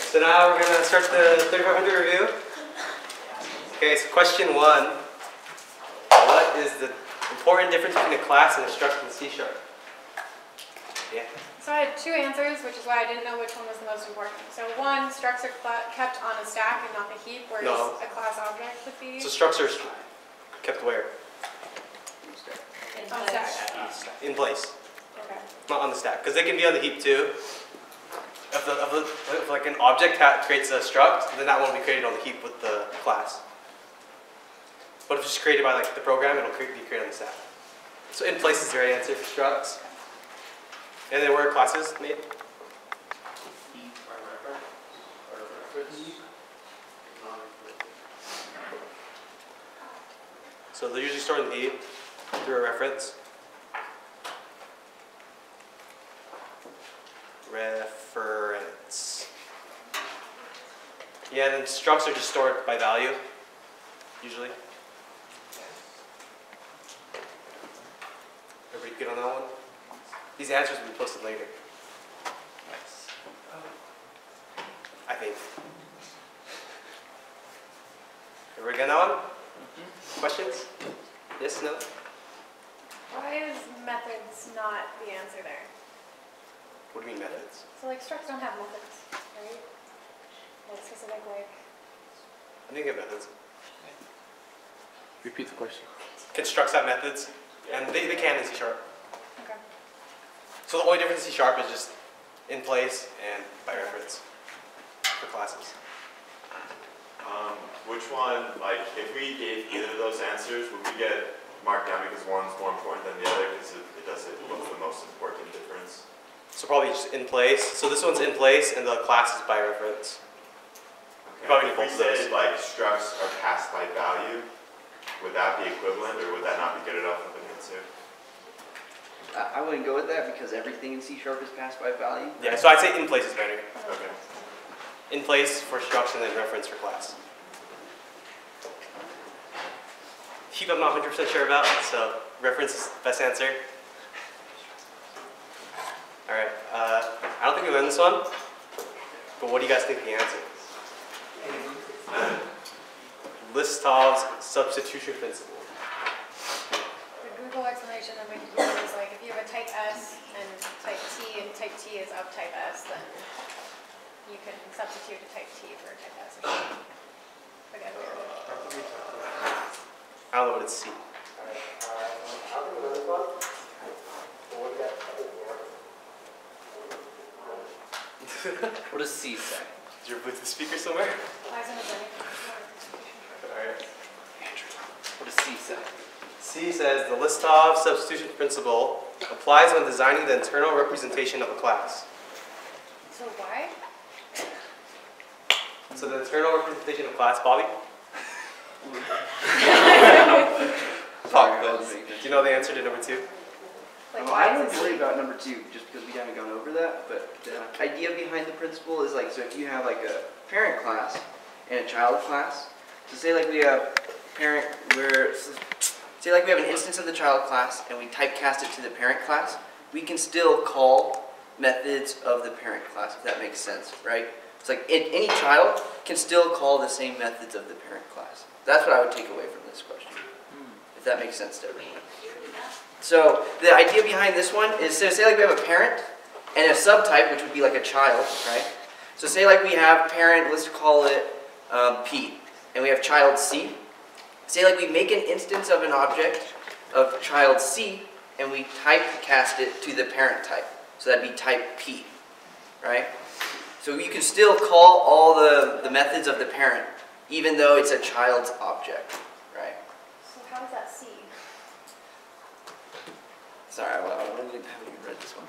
So now we're going to start the 3500 review. Okay, so question 1. What is the important difference between a class and a struct in C#? Yeah. So I had 2 answers, which is why I didn't know which one was the most important. So 1, structs are kept on a stack and not the heap, whereas a class object would be. So structs are kept where? On stack. In place. Okay. Not on the stack, because they can be on the heap too. If like an object creates a struct, then that won't be created on the heap with the class. But if it's just created by like the program, it'll be created on the stack. So in place is the right answer for structs. And then where are classes made? So they're usually stored in the heap through a reference. Reference. Yeah, then structs are just stored by value, usually. Everybody good on that one? These answers will be posted later. Nice. I think. Everybody get that one? Questions? Yes, no? Why is methods not the answer there? What do you mean methods? So like structs don't have methods, right? Like specific like. I think they have methods. Repeat the question. Can structs have methods? And they can in C#. Okay. So the only difference in C# is just in place and by reference for classes. Which one, like, if we gave either of those answers, would we get marked down because one's more important than the other because it does it with the most important difference? So probably just in place. So this one's in place and the class is by reference. Okay. Probably If we both of those. said, like, structs are passed by value, would that be equivalent or would that not be good enough of an answer? I wouldn't go with that because everything in C# is passed by value. Yeah, so I'd say in place is better. Okay. In place for structs and then reference for class. Heap I'm not 100% sure about, so reference is the best answer. Alright, I don't think we learned this one, but what do you guys think the answer is? Listov's substitution principle. The Google explanation I'm going to use is like if you have a type S and type T is of type S, then you can substitute a type T for a type S. Forget it. I don't know what it's C. What does C say? Is your Bluetooth speaker somewhere? Alright. What does C say? C says the Listov substitution principle applies when designing the internal representation of a class. So why? So the internal representation of a class, Bobby? Talk this. Do you know the answer to number 2? Like I why don't is it worry C? about number 2 just because we haven't gone over that, but the idea behind the principle is like, so if you have like a parent class and a child class, so say like we have parent, say like we have an instance of the child class and we typecast it to the parent class, we can still call methods of the parent class, if that makes sense, right? It's like any child can still call the same methods of the parent class. That's what I would take away from this question, if that makes sense to everyone. So the idea behind this one is, so say like we have a parent and a subtype, which would be like a child, right? So say like we have parent, let's call it P, and we have child C. Say like we make an instance of an object of child C, and we typecast it to the parent type. So that'd be type P, right? So you can still call all the methods of the parent, even though it's a child's object, right? So how does that C? Sorry, I haven't even read this one.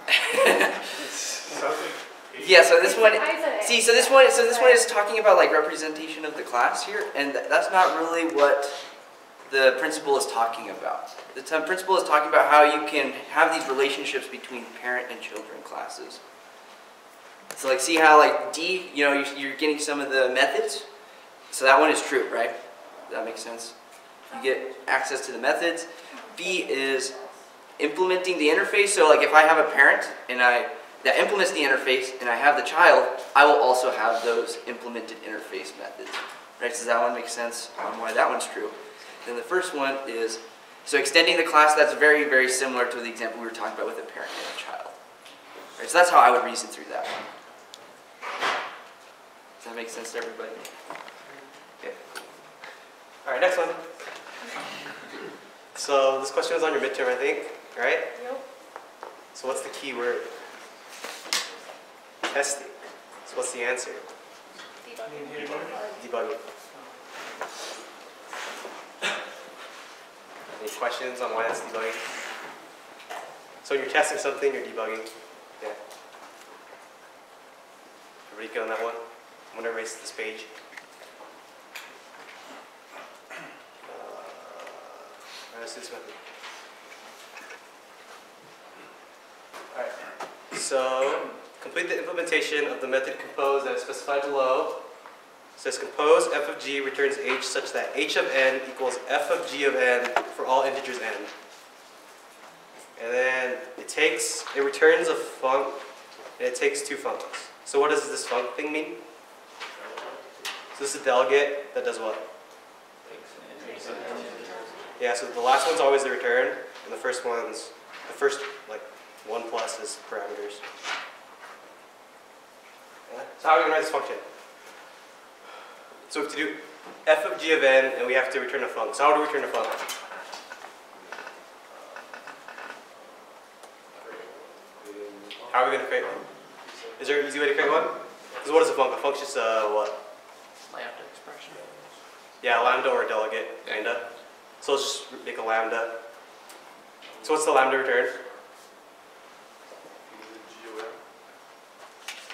Yeah, so this one, see, so this one is talking about like representation of the class here, and that's not really what the principle is talking about. The principle is talking about how you can have these relationships between parent and children classes. So like, see how like D, you know, you're getting some of the methods. So that one is true, right? Does that make sense? You get access to the methods. B is implementing the interface. So like if I have a parent and that implements the interface, and I have the child, I will also have those implemented interface methods. Right? Does that one make sense on why that one's true? Then the first one is, so extending the class, that's very, very similar to the example we were talking about with a parent and a child. Right? So that's how I would reason through that one. Does that make sense to everybody? Okay. All right, next one. So this question was on your midterm, I think, right? Yep. So what's the key word? Testing. So what's the answer? Debugging. Debugging. Any questions on why that's debugging? So when you're testing something, you're debugging. Yeah. Everybody good on that one? I'm going to erase this page. Let's do this method. Alright. So, complete the implementation of the method compose that is specified below. It says compose f of g returns h such that h of n equals f of g of n for all integers n. And then it returns a func, and it takes two functs. So what does this func thing mean? So this is a delegate that does what? Yeah, so the last one's always the return, and the first like 1 plus is parameters. Yeah. So how are we going to write this function? So we have to do f of g of n, and we have to return a func. So how do we return a func? How are we going to create one? Is there an easy way to create one? Because what is a func? A func's just what? Lambda expression. Yeah, a lambda or a delegate, kinda. So let's just make a lambda. So what's the lambda return?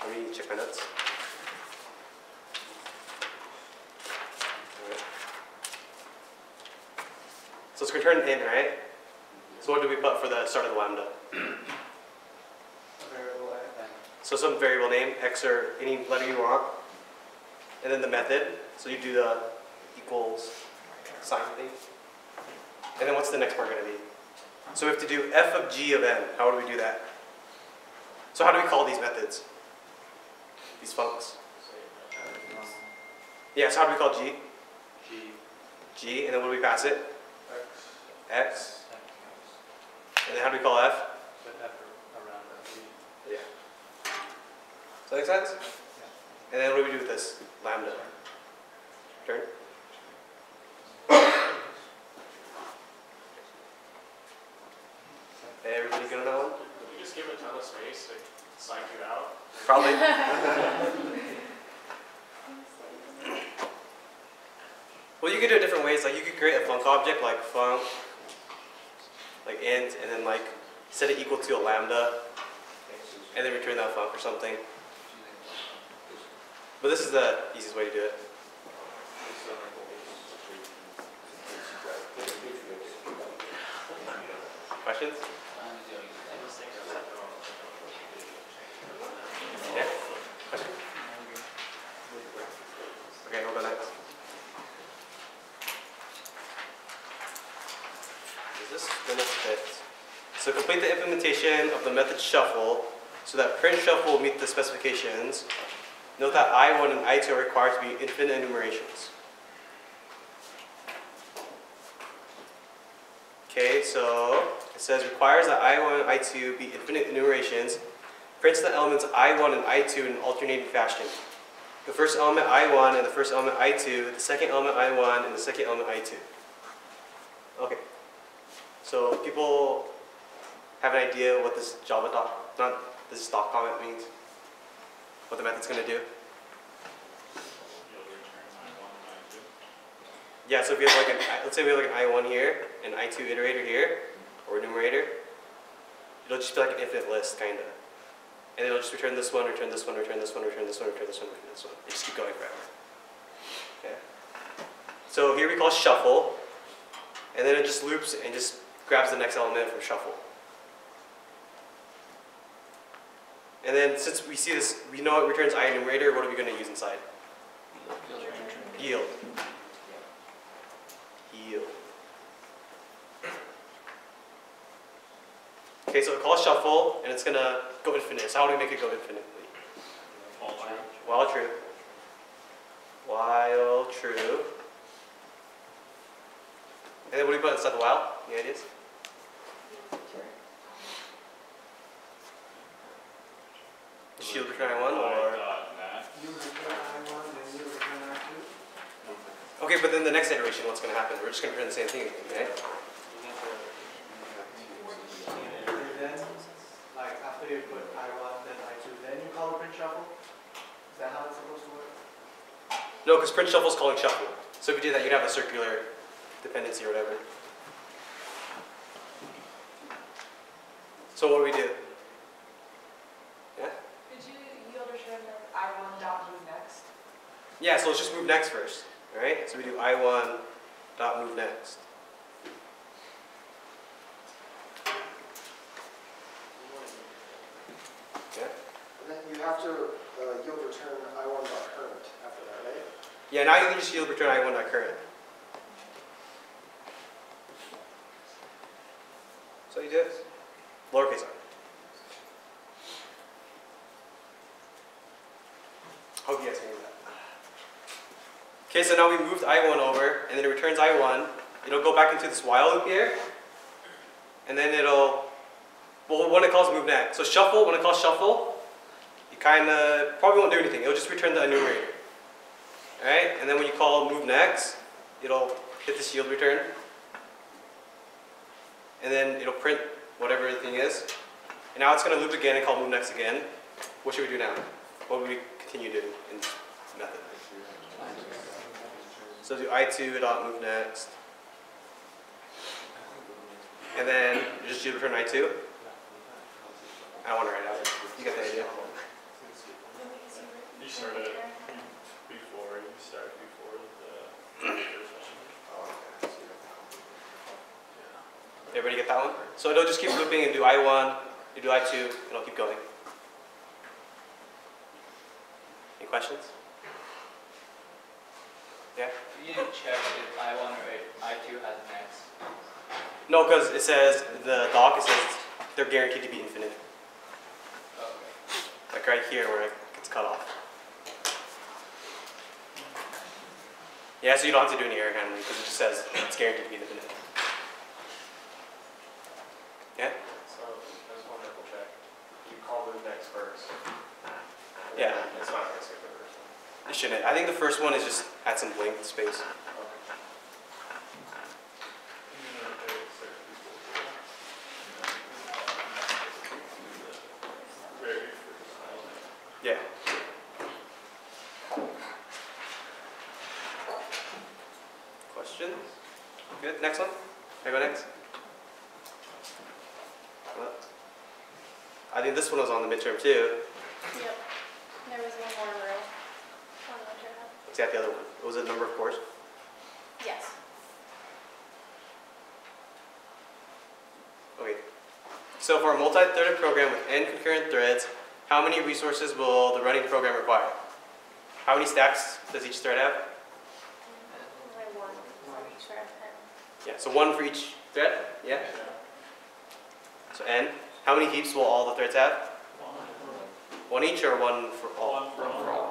Let me check my notes. Alright. So it's return in, right? So what do we put for the start of the lambda? So some variable name, x or any letter you want. And then the method. So you do the equals sign thing. And then what's the next part going to be? So we have to do f of g of n. How would we do that? So how do we call these methods? These functs? Yeah, so how do we call g? G, and then what do we pass it? X. And then how do we call f? Yeah. Does that make sense? And then what do we do with this? Lambda. Turn. Everybody good on that one? Would you just give a ton of space to psych you out? Probably. Well, you could do it different ways. Like you could create a func object like func, like int, and then like set it equal to a lambda, and then return that func or something. But this is the easiest way to do it. Questions? Yeah? Question? Okay, hold on next. Is this gonna fit? So complete the implementation of the method shuffle so that print shuffle will meet the specifications. Note that I1 and I2 are required to be infinite enumerations. Okay, so it says requires that I1 and I2 be infinite enumerations. Prints the elements I1 and I2 in alternating fashion. The first element I1 and the first element I2, the second element I1 and the second element I2. Okay. So people have an idea what this Java doc, not this doc comment means? What the method's going to do? Yeah, so if you have like let's say we have like an I1 here, an I2 iterator here, or enumerator, it'll just be like an infinite list, kind of. And it'll just return this one, return this one, return this one, return this one, return this one, return this one. It just keep going forever. Okay. So here we call shuffle, and then it just loops and just grabs the next element from shuffle. And then since we see this, we know it returns I enumerator, what are we going to use inside? Yield. Yield. Okay, so it calls shuffle, and it's gonna go infinite. So how do we make it go infinitely? While true. While true. And then what do we put instead of while? Any ideas? Shield return I1 or? Okay, but then the next iteration, what's gonna happen? We're just gonna return the same thing again, right? Then, like after you put I1, then I2, then you call the print shuffle? Is that how it's supposed to work? No, because print shuffle is calling shuffle. So if you do that, you'd have a circular dependency or whatever. So what do we do? Yeah? Could you yield return the I1 dot move next? Yeah, so let's just move next first. Alright? So we do I1 dot move next. Yeah? And then you have to yield return I1 dot current after that, right? Yeah, now you can just yield return I1 dot current. So you do it. Lowercase r. Hope you guys can hear that. Okay, so now we moved I1 over, and then it returns I1. It'll go back into this while loop here, and then it'll, well, when it calls move next. So shuffle, when it calls shuffle, you kind of probably won't do anything. It'll just return the enumerator. All right, and then when you call move next, it'll hit this yield return, and then it'll print whatever the thing is. And now it's going to loop again and call move next again. What should we do now? What would we continue doing in this method? So do I2 dot move next, and then you just do return I2. I don't want to write it out. You get the idea. You started before, you start before the first one. Everybody get that one? So it'll just keep looping and do I1, you do I2, and it'll keep going. Any questions? Yeah? You didn't check if I1 or I2 has next. No, because it says, the doc, it says they're guaranteed to be infinite. Okay. Like right here where it gets cut off. Yeah, so you don't have to do any error handling because it just says it's guaranteed to be infinite. Yeah? So, I just want to double check. You call move next first. Yeah. It's not going to skip the first one. It shouldn't. I think the first one is just add some blank space. Yeah. Questions? Good. Next one? I go next? What? I think this one was on the midterm too. Yep. There was one more row on the journal. What's that the other one? What was it, number of cores? Yes. Okay. So for a multi-threaded program with n concurrent threads, how many resources will the running program require? How many stacks does each thread have? Only one for each thread. Yeah, so one for each thread? Yeah? So n. How many heaps will all the threads have? One each or one for all?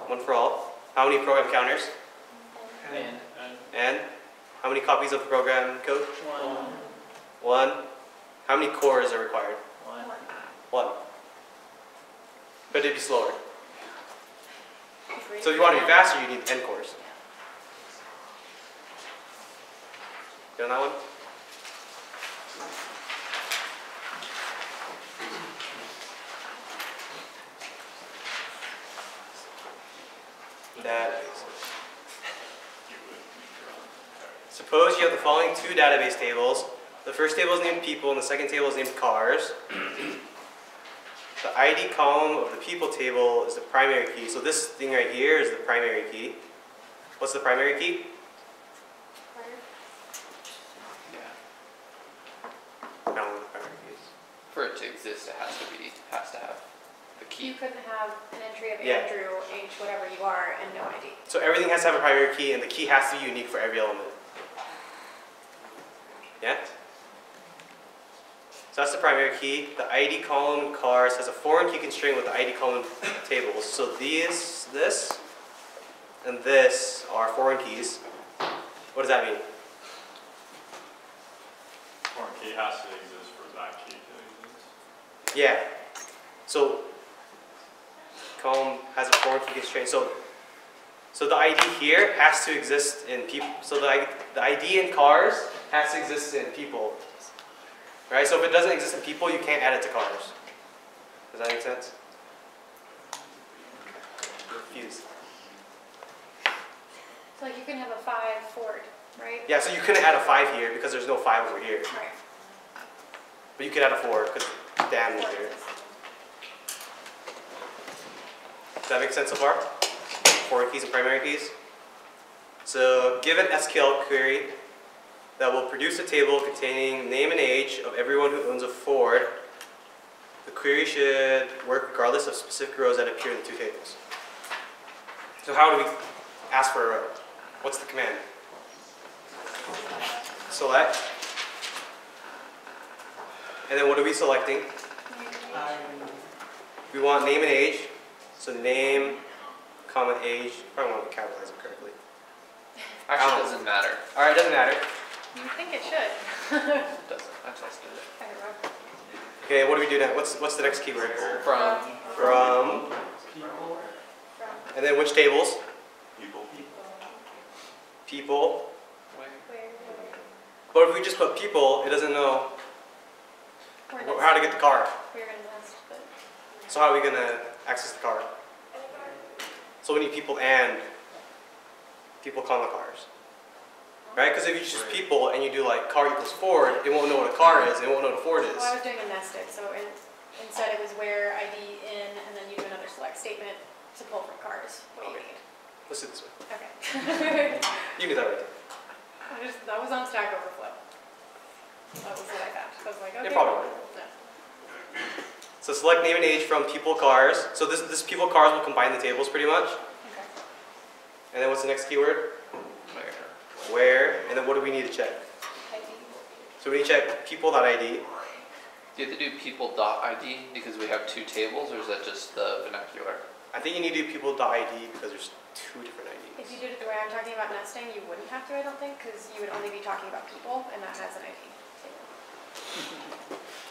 One for all. How many program counters? And And how many copies of the program code? one. One. How many cores are required? One. One. But it'd be slower. So if you want to be faster, you need n cores. Get on that one? Databases. Suppose you have the following two database tables. The first table is named people and the second table is named cars. The ID column of the people table is the primary key. So this thing right here is the primary key. What's the primary key? I don't know what the primary key is. For it to exist, it has to have the key. You couldn't have an entry of Yeah. Andrew, age, whatever you are, and no ID. So everything has to have a primary key and the key has to be unique for every element. Yeah? So that's the primary key. The ID column cars has a foreign key constraint with the ID column tables. So this, and this are foreign keys. What does that mean? Foreign key has to exist for that key to exist. Yeah. So column has a foreign key constraint. So the ID here has to exist in people. So the ID in cars has to exist in people. Right? So if it doesn't exist in people, you can't add it to cars. Does that make sense? Confused. So like you can have a 5 Ford, right? Yeah, so you couldn't add a 5 here because there's no 5 over here. Right. But you could add a 4 because Dan was Ford here. exists. Does that make sense so far? Foreign keys and primary keys. So give an SQL query that will produce a table containing name and age of everyone who owns a Ford. The query should work regardless of specific rows that appear in the two tables. So how do we ask for a row? What's the command? Select. And then what are we selecting? We want name and age. So name, comma, age. Probably want to capitalize it correctly. Actually, it doesn't matter. All right, doesn't matter. You think it should. It doesn't. I tested it. I don't know. Okay, what do we do now? What's the next keyword? From From. And then which tables? People. People. Where? But if we just put people, it doesn't know Where how to get the car. We're gonna nest, but So how are we going to access the car? So we need people and people comma cars. Right? Because if you choose people and you do like car equals Ford, it won't know what a car is, it won't know what a Ford is. well, I was doing a nested, so instead it was where ID in, and then you do another select statement to pull from cars what you Okay. need. Let's do it this way. Okay. You do that right. That was on Stack Overflow. That was what I found. I was like, okay. Yeah, probably. No. So select name and age from people cars. So this people cars will combine the tables pretty much. Okay. And then what's the next keyword? where? Where, and then what do we need to check? ID. So we need to check people.id. Do you have to do people.id because we have two tables, or is that just the vernacular? I think you need to do people.id because there's two different If you IDs. did it the way I'm talking about nesting, you wouldn't have to, I don't think, because you would only be talking about people, and that has an ID.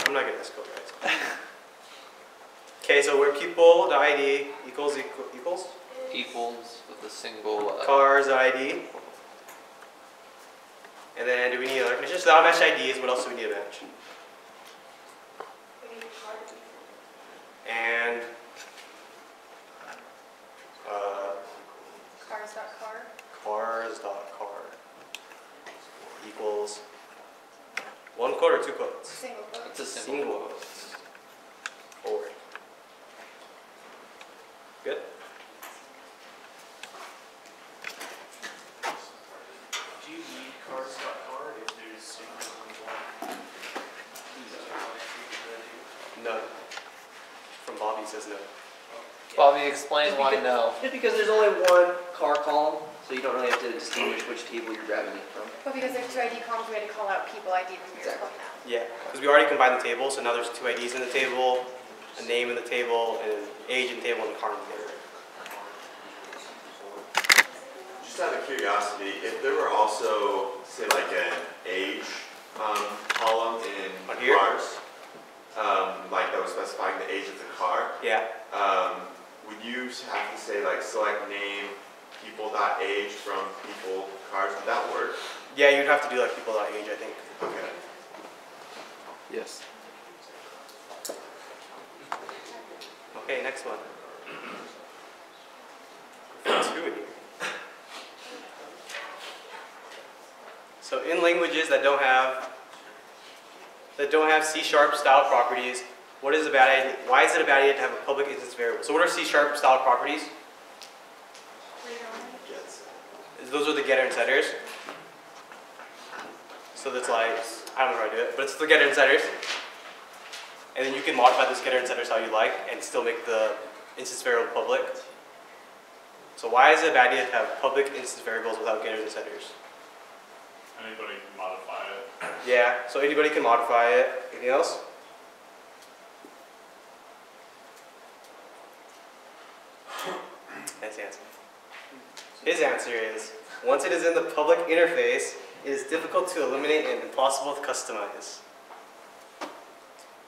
I'm not getting this code right. Okay, so where people.id equals Equals with a single. cars.id. And then do we need other conditions? So now match IDs, what else do we need to match? And Cars.car. cars.car equals one quote or two quotes? Single quote. It's a Single single. quotes. Forward. Good? Do you need cars.car if there's single one? No. From Bobby says no. Bobby, explain Just why because- no. Just because there's only one car column, so you don't really have to distinguish which table you're grabbing it from. But because there's two ID columns, we had to call out people ID when we were Exactly. pulling out. Yeah, because we already combined the table, so now there's two IDs in the table, a name in the table, and an age in the table, and a car in the table. Just out of curiosity, if there were also, say like an age column in On here? cars, like that was specifying the age of the car, Yeah, would you have to say like select name people.age from people cars? Would that work? yeah, you'd have to do like people.age, I think. Okay. Yes. Okay, next one. Two in here. So in languages that don't have C# style properties, what is a bad idea? Why is it a bad idea to have a public instance variable? So what are C# style properties? Yes. Those are the getter and setters. So that's like, I don't know how to do it, but it's the getter and setters. And then you can modify this getter and setters how you like and still make the instance variable public. So why is it a bad idea to have public instance variables without getters and setters? Anybody can modify it. Yeah, so anybody can modify it. Anything else? Nice answer. His answer is, once it is in the public interface, it is difficult to eliminate and impossible to customize.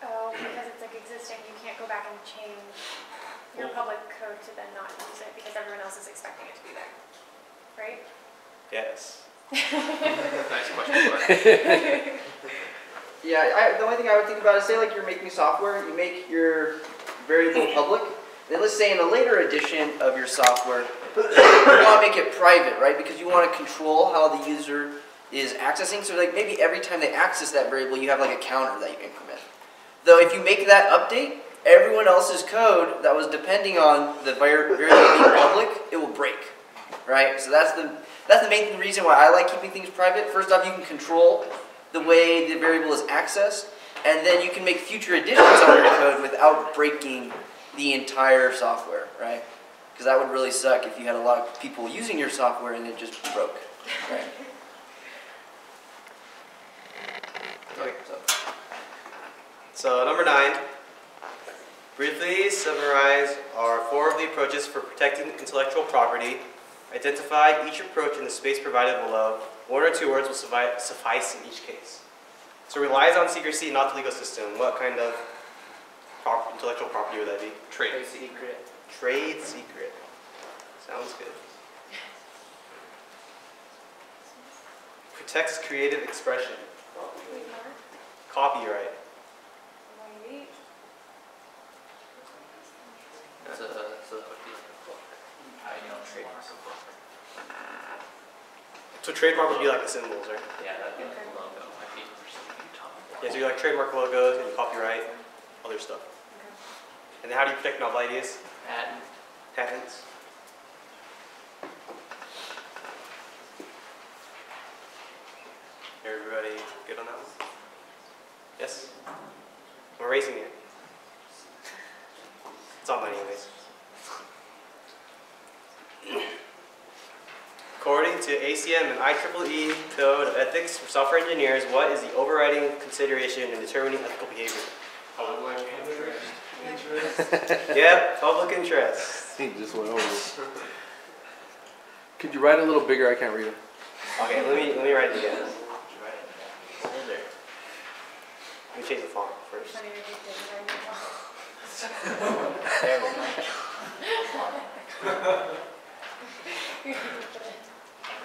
Oh, because it's like existing, you can't go back and change your public code to then not use it because everyone else is expecting it to be there, right? Yes. Nice question, Clark. Yeah, the only thing I would think about is say like you're making software, you make your variable public, then let's say in a later edition of your software, you want to make it private, right? Because you want to control how the user is accessing. So like maybe every time they access that variable, you have like a counter that you increment. Though if you make that update, everyone else's code that was depending on the variable being public, it will break, right? So that's the main reason why I like keeping things private. First off, you can control the way the variable is accessed, and then you can make future additions on your code without breaking the entire software, right? Because that would really suck if you had a lot of people using your software and it just broke, right? Okay, So number 9, briefly summarize our 4 of the approaches for protecting intellectual property. Identify each approach in the space provided below. 1 or 2 words will suffice in each case. So it relies on secrecy, not the legal system. What kind of intellectual property would that be? Trade. secret. Trade secret. Sounds good. Protects creative expression. Copyright. So that would be like a book. I know trademark a book. So trademark would be like the symbols, right? Yeah, that'd be Like like a logo, might be for something you talk about. Yeah, so you like trademark logos and copyright, other stuff. And then how do you protect novel ideas? patent. Patents. Everybody good on that one? Yes? I'm erasing it. It's on mine anyways. According to ACM and IEEE Code of Ethics for Software Engineers, what is the overriding consideration in determining ethical behavior? Public interest. Yep, public interest. He just went over this. Could you write a little bigger? I can't read it. Okay, let me write it again. Let me change the font first.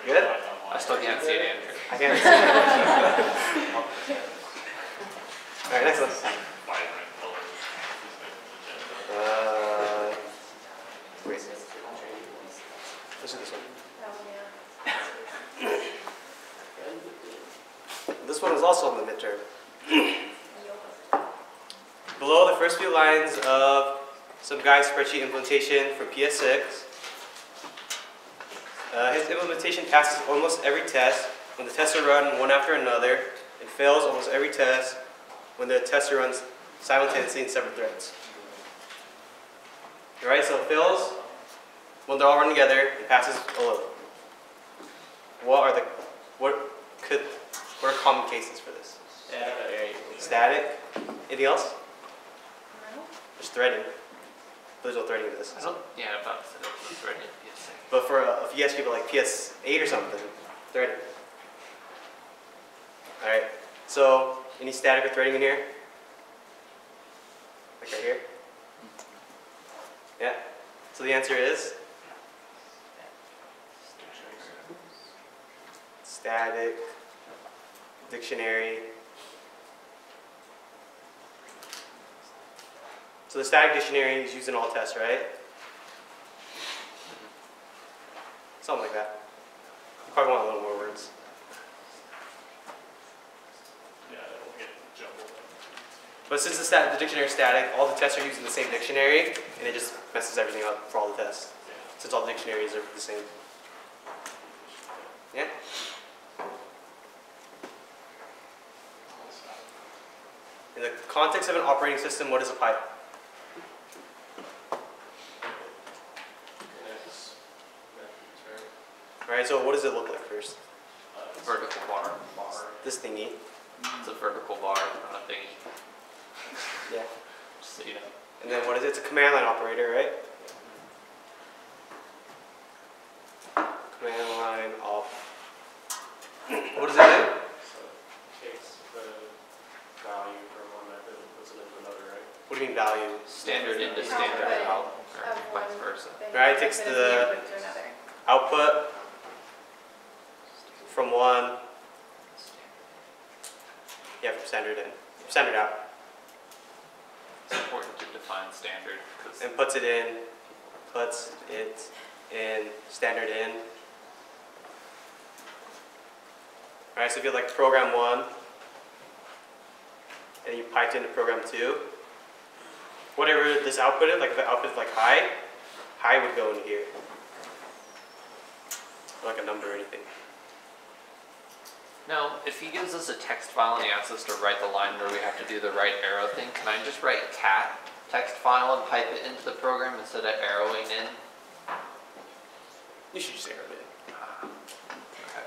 Good? I still can't see it, Andrew. I can't see it. Alright, next one. Vibrant colors. Wait. Let's do this one. This one is also on the midterm. Below the first few lines of some guy's spreadsheet implementation from PS6, his implementation passes almost every test when the tests are run one after another, and fails almost every test when the tests are run simultaneously in separate threads. Alright, so it fails when they're all run together and passes alone. What are common cases for this? Static. Anything else? There's threading. There's no threading to this. Yeah, about the threading PS6. But for if you ask people like PS8 or something, threading. Alright, so any static or threading in here? Like right here? Yeah? So the answer is? Static, dictionary. So the static dictionary is used in all tests, right? Something like that. You probably want a little more words. Yeah, it'll get jumbled. But since the dictionary is static, all the tests are using the same dictionary, and it just messes everything up for all the tests. Since all the dictionaries are the same. Yeah? In the context of an operating system, what is a pipe? Alright, so what does it look like first? Vertical bar. This thingy. It's a vertical bar, not a thingy. Yeah. Just so you know. And then what is it? It's a command line operator, right? command line off. What does that do? So it takes the value from one method and puts it into another, right? What do you mean value? Standard into standard out, or Of vice one versa. thing, Right, it puts takes as the- input to another. Output from one, yeah, from standard in, standard out, It's important to define standard, because and puts it in standard in. Alright, so if you have like program 1, and you piped into program 2, whatever this output is, like if the output is like high would go in here. Or like a number or anything. now, if he gives us a text file and he asks us to write the line where we have to do the right arrow thing, can I just write cat text file and pipe it into the program instead of arrowing in? You should just arrow it. Okay.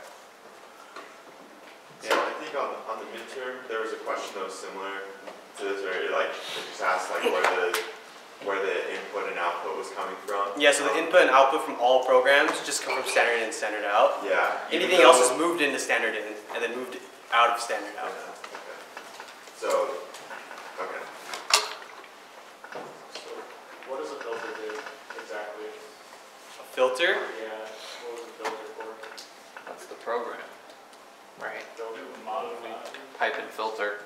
So I think on the midterm, there was a question that was similar to this, where it just asked like where the input and output was coming from. Yeah, so the input and output from all programs just come from standard in and standard out. Yeah. even Anything else though- is moved into standard in and then moved out of standard out. Okay. So, okay. So what does a filter do exactly? A filter, Yeah, what was the filter for? That's the program, right? Filter modify. Pipe and filter.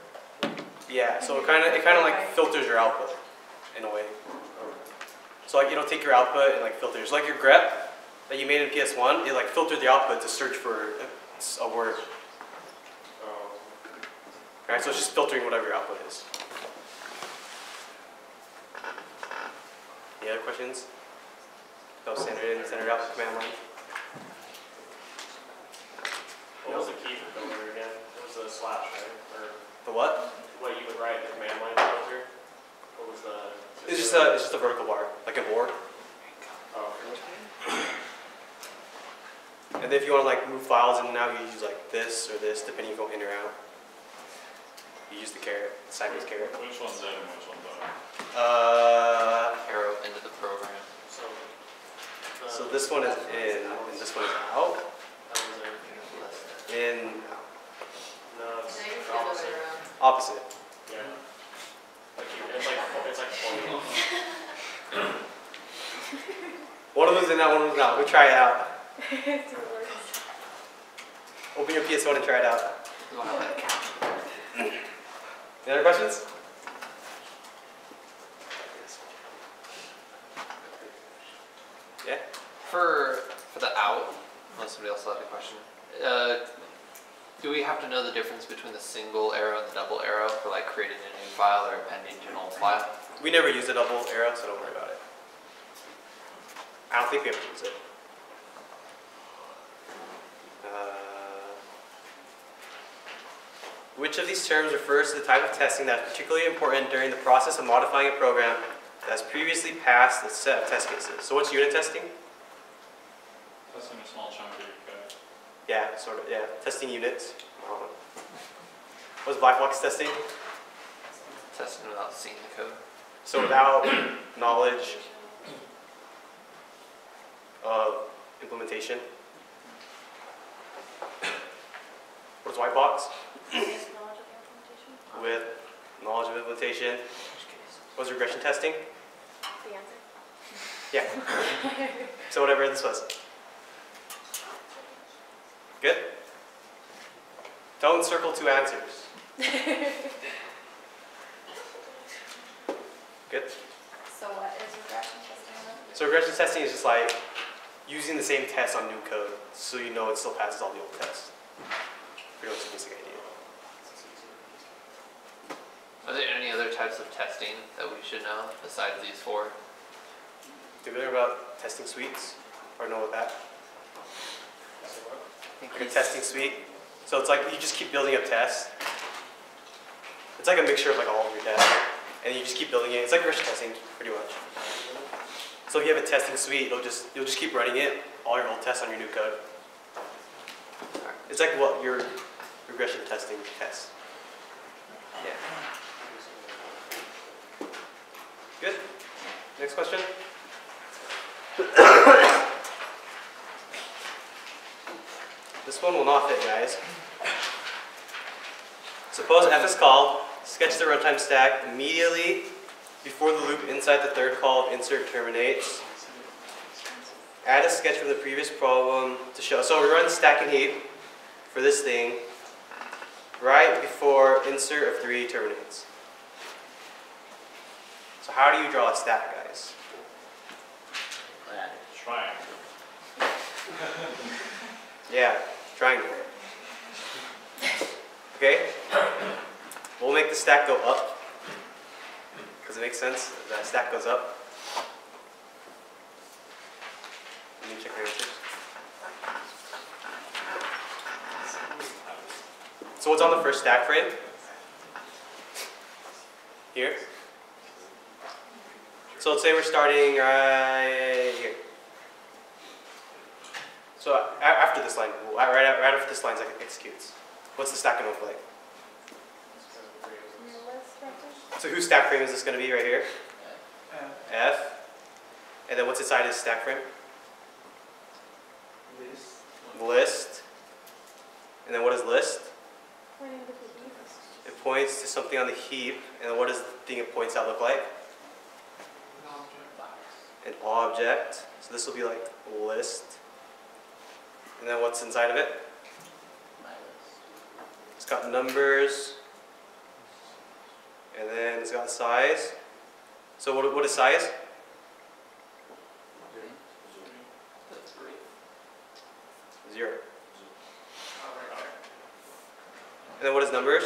yeah, so it kind of like filters your output in a way. So like it'll take your output and like filters. Like your grep that you made in PS1, it like filtered the output to search for a word. Oh, Right, so it's just filtering whatever your output is. Any other questions? No, standard in, standard out, command line. what was the key for filter again? It was the slash, right? Or The what? what you would write in the command line filter? What was the? It's just a vertical bar, like an OR. Oh, And then if you want to like move files in and out, you use like this or this, depending if you go in or out. You use the caret, sideways caret. which one's in and which one's out? Arrow into the program. So this one is in and this one is out. That was it. In, No, it's Maybe it's the the other way opposite. around. opposite. Yeah. It's like pointing. One of them's in out, one of them's out. We'll try it out. Open your PS1 and try it out. Any other questions? Yeah? For the out, unless somebody else had a question, do we have to know the difference between the single arrow and the double arrow for like creating a new file or appending to an old file? We never use a double arrow, so don't worry about it. I don't think we ever use it. Which of these terms refers to the type of testing that is particularly important during the process of modifying a program that has previously passed a set of test cases? So what's unit testing? Testing a small chunk of your code. Yeah, sort of, yeah. Testing units. What's black box testing? Testing without seeing the code. So without knowledge of implementation. What's white box? With knowledge of implementation. What's regression testing? The answer. Yeah. So whatever this was. Good? Don't circle two answers. Good? So what is regression testing then? So regression testing is just like using the same test on new code so you know it still passes all the old tests. Pretty much a basic idea. Are there any other types of testing that we should know besides these four? Do you know about testing suites? Or know what that? Like a testing suite. So it's like you just keep building up tests. It's like a mixture of like all of your tests. And you just keep building it. It's like regression testing, pretty much. So if you have a testing suite, you'll just keep running it, all your old tests on your new code. It's like what your regression testing tests. Yeah. Good. Next question. This one will not fit, guys. Suppose f is called, sketch the runtime stack immediately before the loop inside the third call of insert terminates. Add a sketch from the previous problem to show. So we run stack and heap for this thing right before insert of 3 terminates. So how do you draw a stack, guys? Triangle. Yeah, triangle. Okay? We'll make the stack go up. Does it make sense? That stack goes up. Let me check my answers. So what's on the first stack frame? Here. So let's say we're starting right here. So after this line, right after this line executes, what's the stack going to look like? So whose stack frame is this going to be right here? F. And then what's inside his stack frame? List. And then what is list? It points to something on the heap. And then what does the thing it points out look like? An object. So this will be like list. And then what's inside of it? It's got numbers. And then it's got size. So what is size? Zero. And then what is numbers?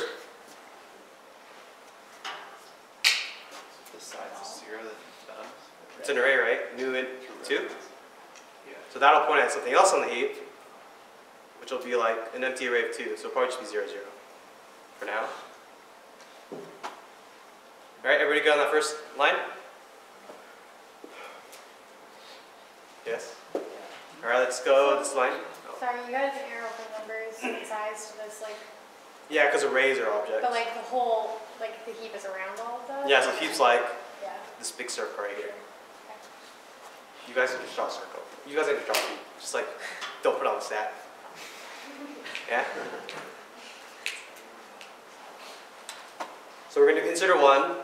The size is 0, then done. It's an array, right? New int 2. So that'll point at something else on the heap, which will be like an empty array of 2. So it'll probably just be 0, 0 for now. All right, everybody good on that first line? Yes? All right, let's go this line. Oh. Sorry, you got an arrow for numbers and size to this, like, Yeah, because arrays are objects. but like the whole, like the heap is around all of those? Yeah, so heap's like Yeah. this big circle right here. You guys can just draw a circle. You guys can just draw a heap. Just like, don't put on the stat. Yeah? So we're going to do insert of 1.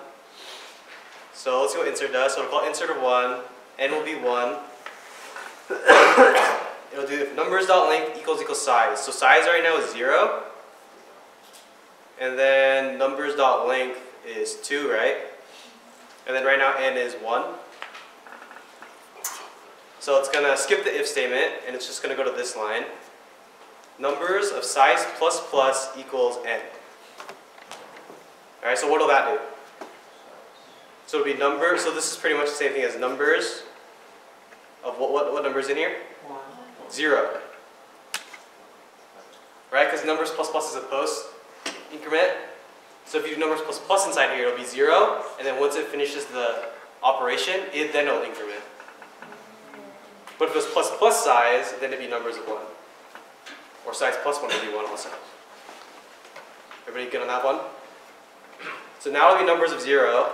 So let's see what insert does. So we'll call insert of 1. N will be 1. It'll do if numbers.length equals size. So size right now is 0. And then numbers.length is 2, right? And then right now n is 1. So it's going to skip the if statement, and it's just going to go to this line. Numbers of size plus plus equals n. Alright, so what will that do? So it'll be number, so this is pretty much the same thing as numbers of what number's in here? 0. Right, because numbers plus plus is a post increment. So if you do numbers plus plus inside here, it'll be 0, and then once it finishes the operation, then it'll increment. But if it was plus plus size, then it'd be numbers of 1. Or size plus 1 would be 1 also. Everybody good on that one? So now it'll be numbers of 0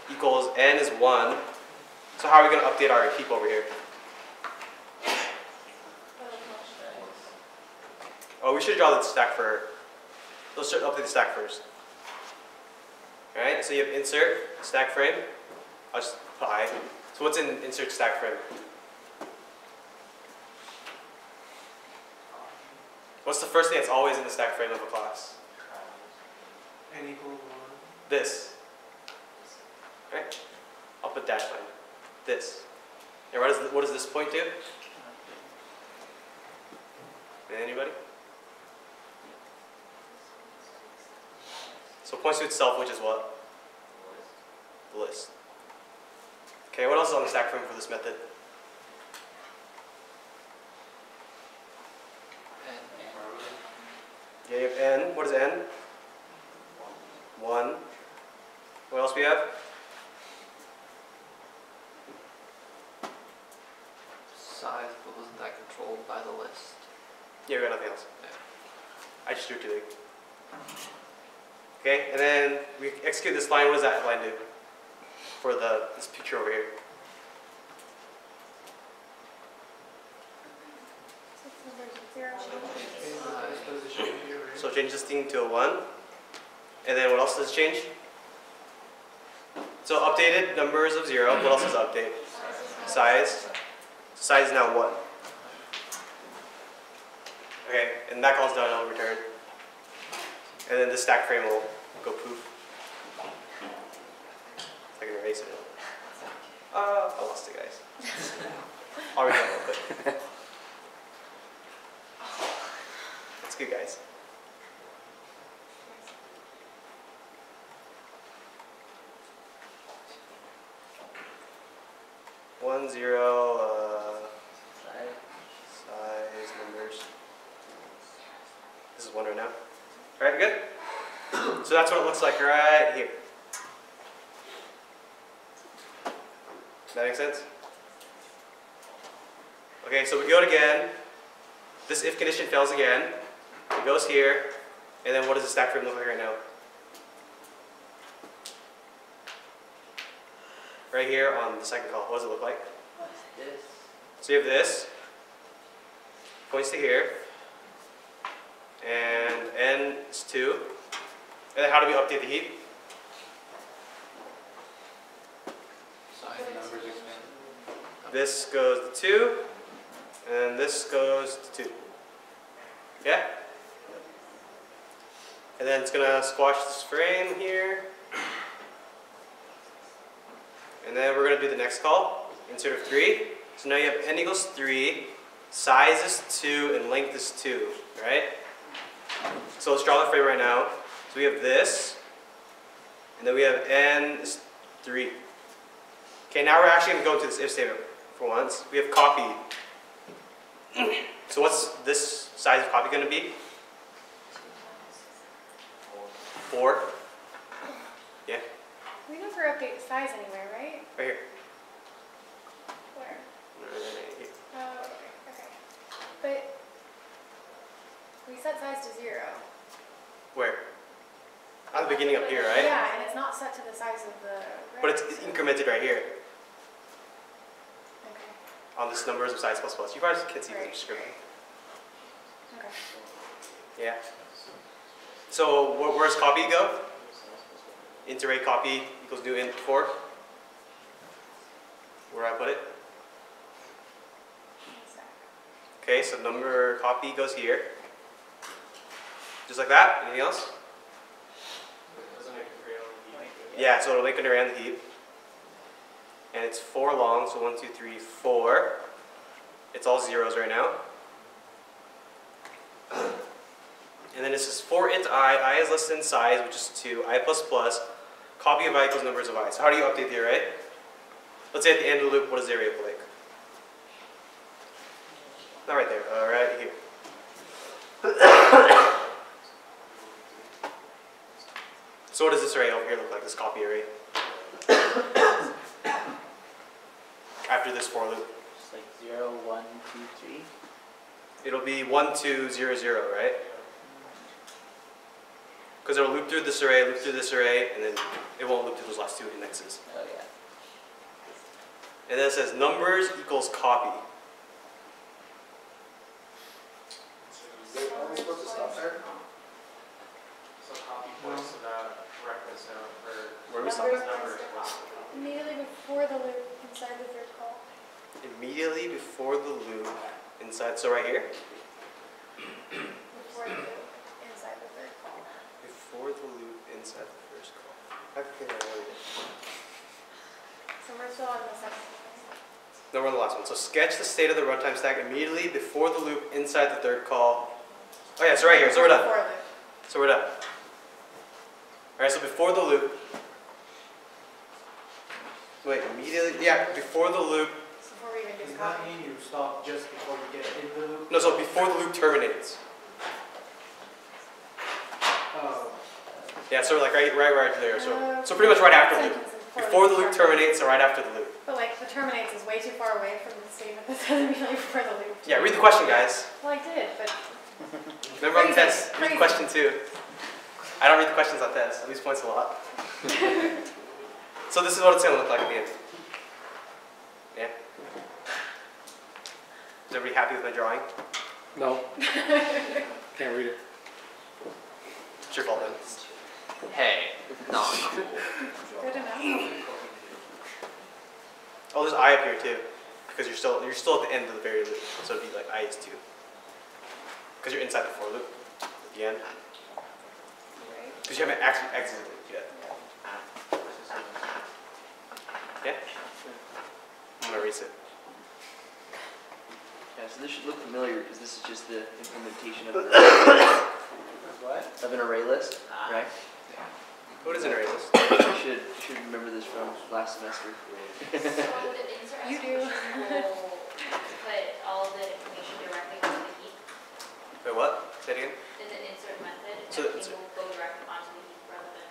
equals n is 1. So how are we going to update our heap over here? Oh, we should draw the stack for. Let's update the stack first. Alright, so you have insert, stack frame. I'll just put I. So what's in insert stack frame? What's the first thing that's always in the stack frame of a class? N equals 1. This. Right? I'll put dash line. This. And what does this point to? Anybody? So it points to itself, which is what? The list. Okay, what else is on the stack frame for this method? Yeah, you have n. What is n? 1. What else we have? Size, but wasn't that controlled by the list? Yeah, we got nothing else. Yeah. I just drew too big. Okay, and then we execute this line. What does that line do for this picture over here? Numbers of 0. so change this thing to a 1. And then what else does it change? So updated numbers of 0. What else does it update? Size. Size is now 1. Okay, and that call's done, it'll return. And then the stack frame will go poof. I can erase it. I lost it, guys. I'll read that real quick. That's good, guys. One, zero, size, numbers. This is 1 right now. Alright, good? So that's what it looks like right here. Does that make sense? Okay, so we go it again. This if condition fails again. It goes here. And then what does the stack frame look like right now? Right here on the second call, what does it look like? This. So you have this. Points to here. And n is 2. And then how do we update the heap? Size numbers expand. This goes to 2, and this goes to 2. Yeah? And then it's going to squash this frame here. And then we're going to do the next call, insert of 3. So now you have n equals 3, size is 2, and length is 2, right? So let's draw the frame right now. So we have this, and then we have n is 3. Okay, now we're actually going to go into this if statement for once. We have copy. So what's this size of copy going to be? 4. Yeah, We never update the size anywhere, right? right here. Where? Right here. Oh, okay. But we set size to 0. Where? At the beginning up here, right? Yeah, and it's not set to the size of the. But it's rest. incremented right here Okay. on this numbers of size plus plus. You probably can't see Right, the script. Okay. Yeah. So where's copy go? Int array copy equals new int 4. Where do I put it? Okay, so number copy goes here. Just like that. Anything else? Doesn't make a real heap. Yeah, so it'll make it around the heap. And it's 4 long, so 1, 2, 3, 4. It's all zeros right now. And then it says for int I is less than size, which is 2, I plus plus, copy of I equals numbers of I. So how do you update the array? Let's say at the end of the loop, what does the array look like? Not right there, right here. So what does this array over here look like, this copy array? After this for loop. Just like 0, 1, 2, 3. It'll be 1, 2, 0, 0, right? Because it'll loop through this array, and then it won't loop through those last 2 indexes. Oh yeah. And then it says numbers equals copy. Are we supposed to stop there? So copy points to that reference now for Where are we stopping? numbers. Immediately before the loop inside the third call. Immediately before the loop inside, so right here? Before the loop inside the third call. Before the loop inside the first call. I think I already did. So we're still on the second. No, we're on the last one. So sketch the state of the runtime stack immediately before the loop inside the third call. Oh yeah, so right here, so we're done. Before loop. So we're done. Alright, so before the loop. Wait, immediately? Yeah, before the loop. Before we even do Does that copy. mean you stop just before you get into the loop? No, so before the loop terminates. Oh, Yeah, so like right there. So pretty much right after the loop. Before the loop terminates, so right after the loop. But like the terminates is way too far away from the statement that says immediately before the loop. Yeah, read the question, guys. Well, I did, but Remember on the Crazy, test, read crazy. the question too. I don't read the questions on tests. I lose points a lot. So this is what it's going to look like at the end. Yeah? Is everybody happy with my drawing? No. Can't read it. It's your fault then. Hey, not cool. Good enough. Oh, there's I up here too, because you're still at the end of the very loop, so it'd be like I is 2. Because you're inside the for loop at the end. Right. Because you haven't actually exited it yet. Yeah? I'm gonna erase it. Yeah, so this should look familiar because this is just the implementation of an array list, right? What is an array list? You should remember this from last semester. So the insert You do. estimation will put all the information directly onto the heap. Wait, what? Say it again. In the insert method, So everything will go directly onto the heap rather than.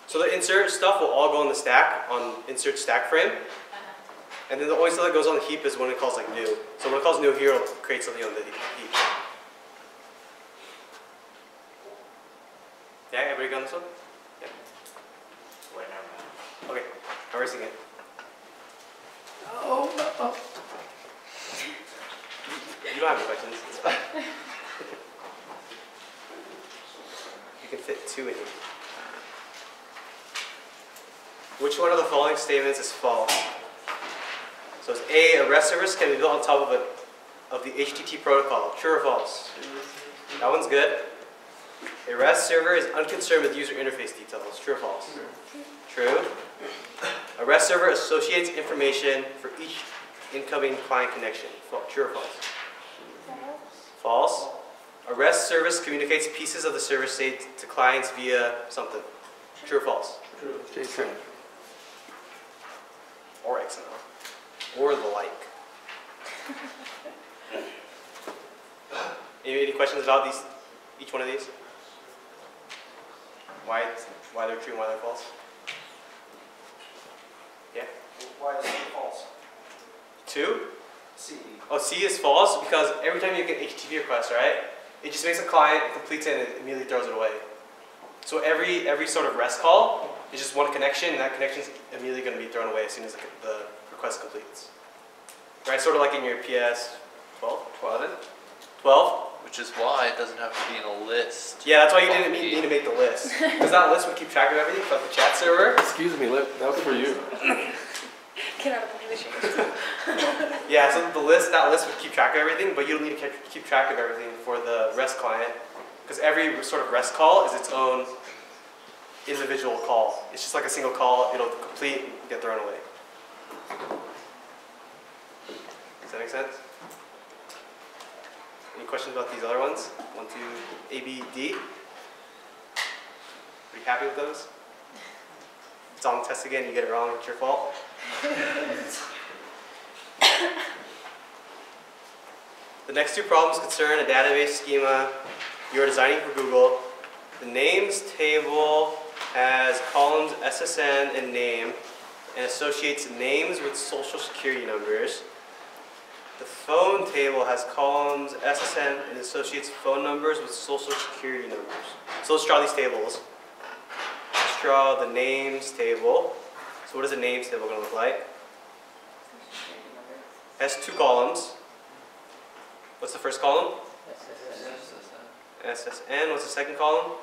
So the insert stuff will all go on the stack, on insert stack frame. And then the only stuff that goes on the heap is when it calls like new. So when it calls new here, it'll create something on the heap. Yeah, everybody got this one? Yeah. Wait, never mind. Okay, I'm erasing it. Oh, no. You don't have any questions, it's fine. You can fit 2 in here. Which one of the following statements is false? So it's A, a REST service can be built on top of the HTTP protocol. True or false? That one's good. A REST server is unconcerned with user interface details. True or false? True. A REST server associates information for each incoming client connection. True or false? False. A REST service communicates pieces of the server state to clients via something. True or false? True. JSON. Or XML. Or the like. Any questions about these? Each one of these? Why they're true and why they're false? Yeah? Why is it false? 2? C. Oh, C is false because every time you get an HTTP request, right? It just makes a client, it completes it, and it immediately throws it away. So every sort of REST call is just one connection, and that connection is immediately going to be thrown away as soon as the request completes. Right? Sort of like in your PS 12? 12? Which is why it doesn't have to be in a list. Yeah, that's why you didn't need to make the list. Because that list would keep track of everything, like the chat server. Excuse me, that was for you. Get out of the position. Yeah, so that list would keep track of everything, but you don't need to keep track of everything for the REST client. Because every sort of REST call is its own individual call. It's just like a single call, it'll complete and get thrown away. Does that make sense? Any questions about these other ones? 1, 2, A, B, D? Are you happy with those? It's on the test again, you get it wrong, it's your fault. The next 2 problems concern a database schema you're designing for Google. The names table has columns SSN and name and associates names with social security numbers. The phone table has columns SSN and associates phone numbers with social security numbers. So let's draw these tables. Let's draw the names table. So what is the names table going to look like? It has 2 columns. What's the first column? SSN. What's the second column?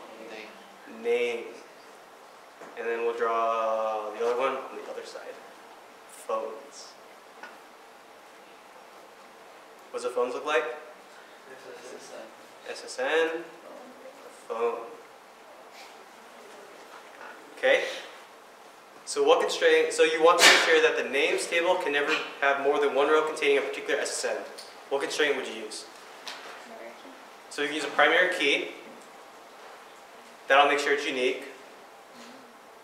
Name. And then we'll draw the other one on the other side. Phones. What does the phones look like? SSN. Phone. Okay. So what constraint? So you want to make sure that the names table can never have more than 1 row containing a particular SSN. What constraint would you use? So you can use a primary key. That'll make sure it's unique.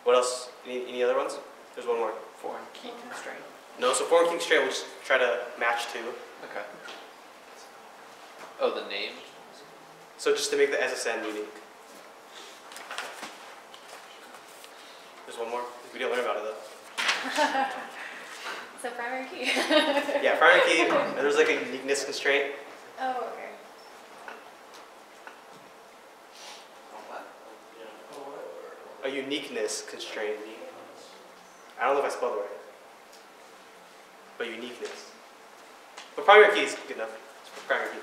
What else? Any other ones? There's one more. Foreign key constraint. No, so foreign key constraint we'll just try to match to. Okay. Oh, the name? So just to make the SSN unique. There's one more. We didn't learn about it though. It's a primary key. Yeah, primary key. There's like a uniqueness constraint. Oh, okay. A uniqueness constraint. I don't know if I spelled it right. But uniqueness. But primary key is good enough. It's primary key.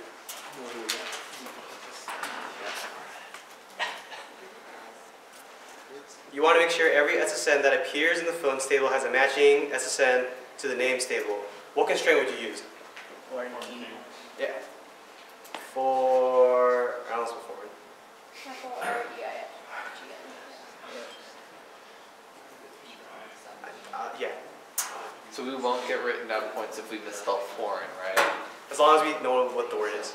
You want to make sure every SSN that appears in the phones table has a matching SSN to the names table. What constraint would you use? Yeah. For, I don't know what's forward. F-O-R-E-I-G-N. Yeah. So we won't get written down points if we misspell foreign, right? As long as we know what the word is.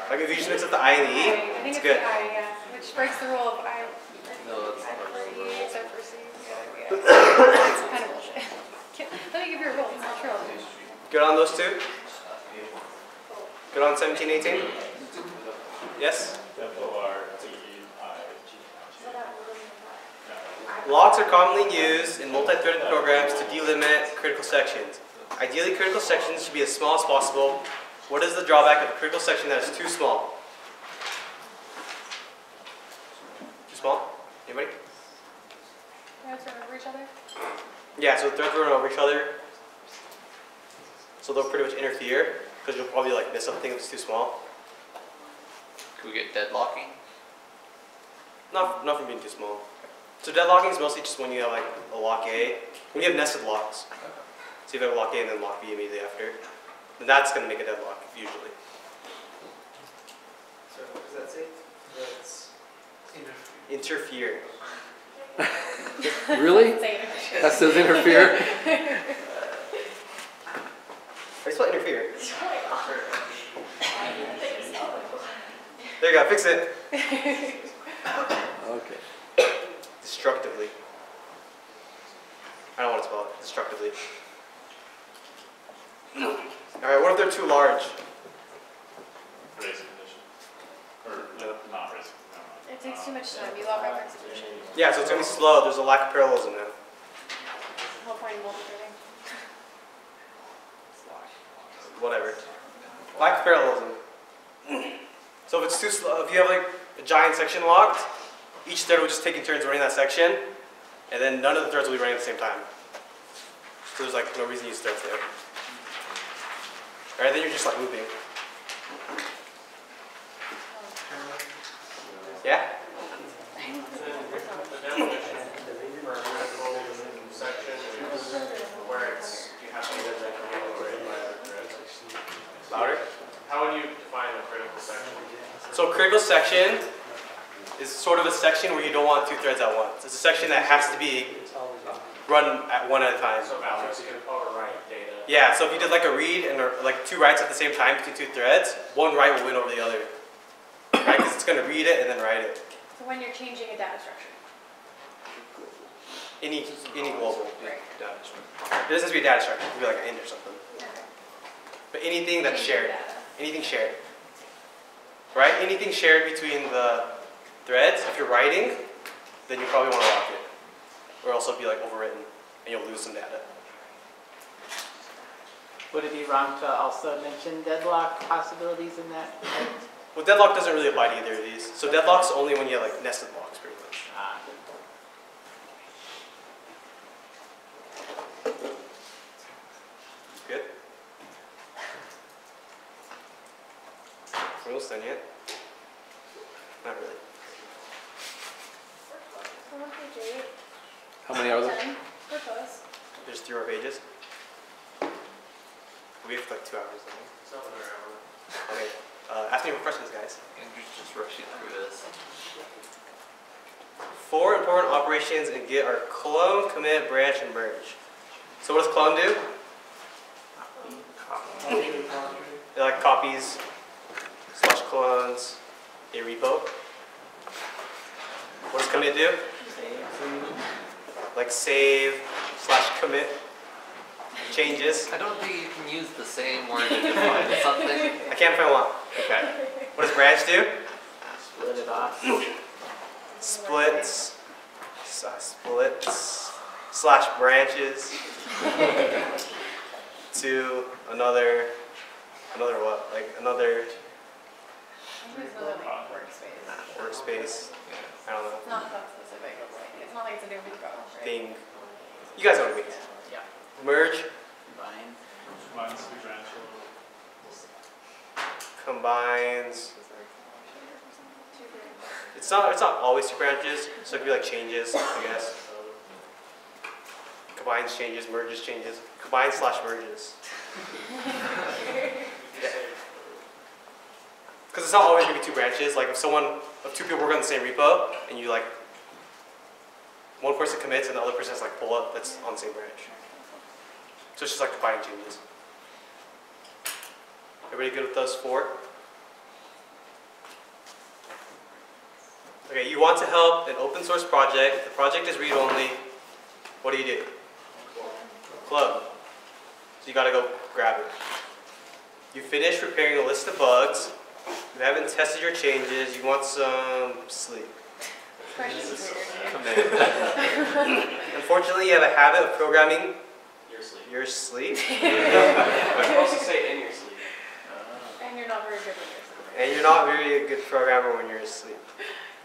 Like if you just mix up the I and the E, I think it's it's good. the I, yeah, which breaks the rule of I. No, that's I not for right. E except for C. Yeah. It's kind of bullshit. Let me give you a rule, it's not true. Good on those two? Good on 17, 18? Yes? Locks are commonly used in multi-threaded programs to delimit critical sections. Ideally, critical sections should be as small as possible. What is the drawback of a critical section that is too small? Too small? Anybody? Threads run over each other? Yeah, so threads run over each other. So they'll pretty much interfere, because you'll probably like miss something if it's too small. Could we get deadlocking? Not from being too small. So deadlocking is mostly just when you have like a lock A. When you have nested locks. So you have a lock A and then lock B immediately after. Then that's going to make a deadlock, usually. So what does that say? That's Interfere. Really? Say it. That says interfere? How do you spell interfere? There you go, fix it. Okay. Destructively. I don't want to spell it. Destructively. Alright, what if they're too large? Race condition. Or, No. not race, no. It takes too much time, you log off execution. Yeah, so it's going to be slow. There's a lack of parallelism now. Whole point of multi-threading. Whatever. Lack of parallelism. So if it's too slow, if you have like a giant section locked, each thread will just take in turns running that section, and then none of the threads will be running at the same time. So there's like no reason to use threads there. Alright, then you're just like looping. Yeah? Section is where it's, you have to get that controlled by the threads. Louder? How would you define a critical section? So a critical section is sort of a section where you don't want two threads at once. It's a section that has to be run at one at a time. So Alex can overwrite data. Yeah, so if you did like a read and like two writes at the same time between two threads, one write will win over the other. Right? Because it's going to read it and then write it. So when you're changing a data structure. Any global Right. data structure. It doesn't have to be a data structure. It could be like an int or something. Okay. But anything that's Changing shared. data. Anything shared. Right? Anything shared between the threads, if you're writing, then you probably want to lock it. Or else it'll be like overwritten and you'll lose some data. Would it be wrong to also mention deadlock possibilities in that? Well, deadlock doesn't really apply to either of these. So deadlock's only when you have like nested locks pretty much. Good? We're almost done yet? Not really. We're on page 8. How many are there? 10. We're close. There's 3 more pages. We have like 2 hours. I think. Okay. Ask me more questions, guys. Andrew's just rushing through this. 4 important operations in Git are clone, commit, branch, and merge. So what does clone do? It like copies / clones a repo. What does commit do? Like save / commit changes. I don't think you can use the same word to define something. I can if I want. Okay. What does branch do? Split it off. Splits / branches to another what? Like another I think it's another like workspace. workspace. I don't know. It's not that specific. It's not like it's a new repo, right? Thing. You guys know what I mean. Yeah. Merge, Combine. Mine's the branch a little. combines. It's not always two branches, so it could be like changes, I guess. Combines changes, merges changes. Combines / merges. Because it's not always going to be two branches. Like if two people work on the same repo, and you like, one person commits and the other person has like pull up, that's on the same branch. So it's just like combining changes. Everybody good with those 4? Okay, you want to help an open source project. The project is read-only. What do? Club. So you gotta go grab it. You finish repairing a list of bugs. You haven't tested your changes. You want some sleep. Unfortunately, you have a habit of programming your sleep. I'm supposed to say in your sleep. And you're not very good when you're asleep. And you're not very a good programmer when you're asleep.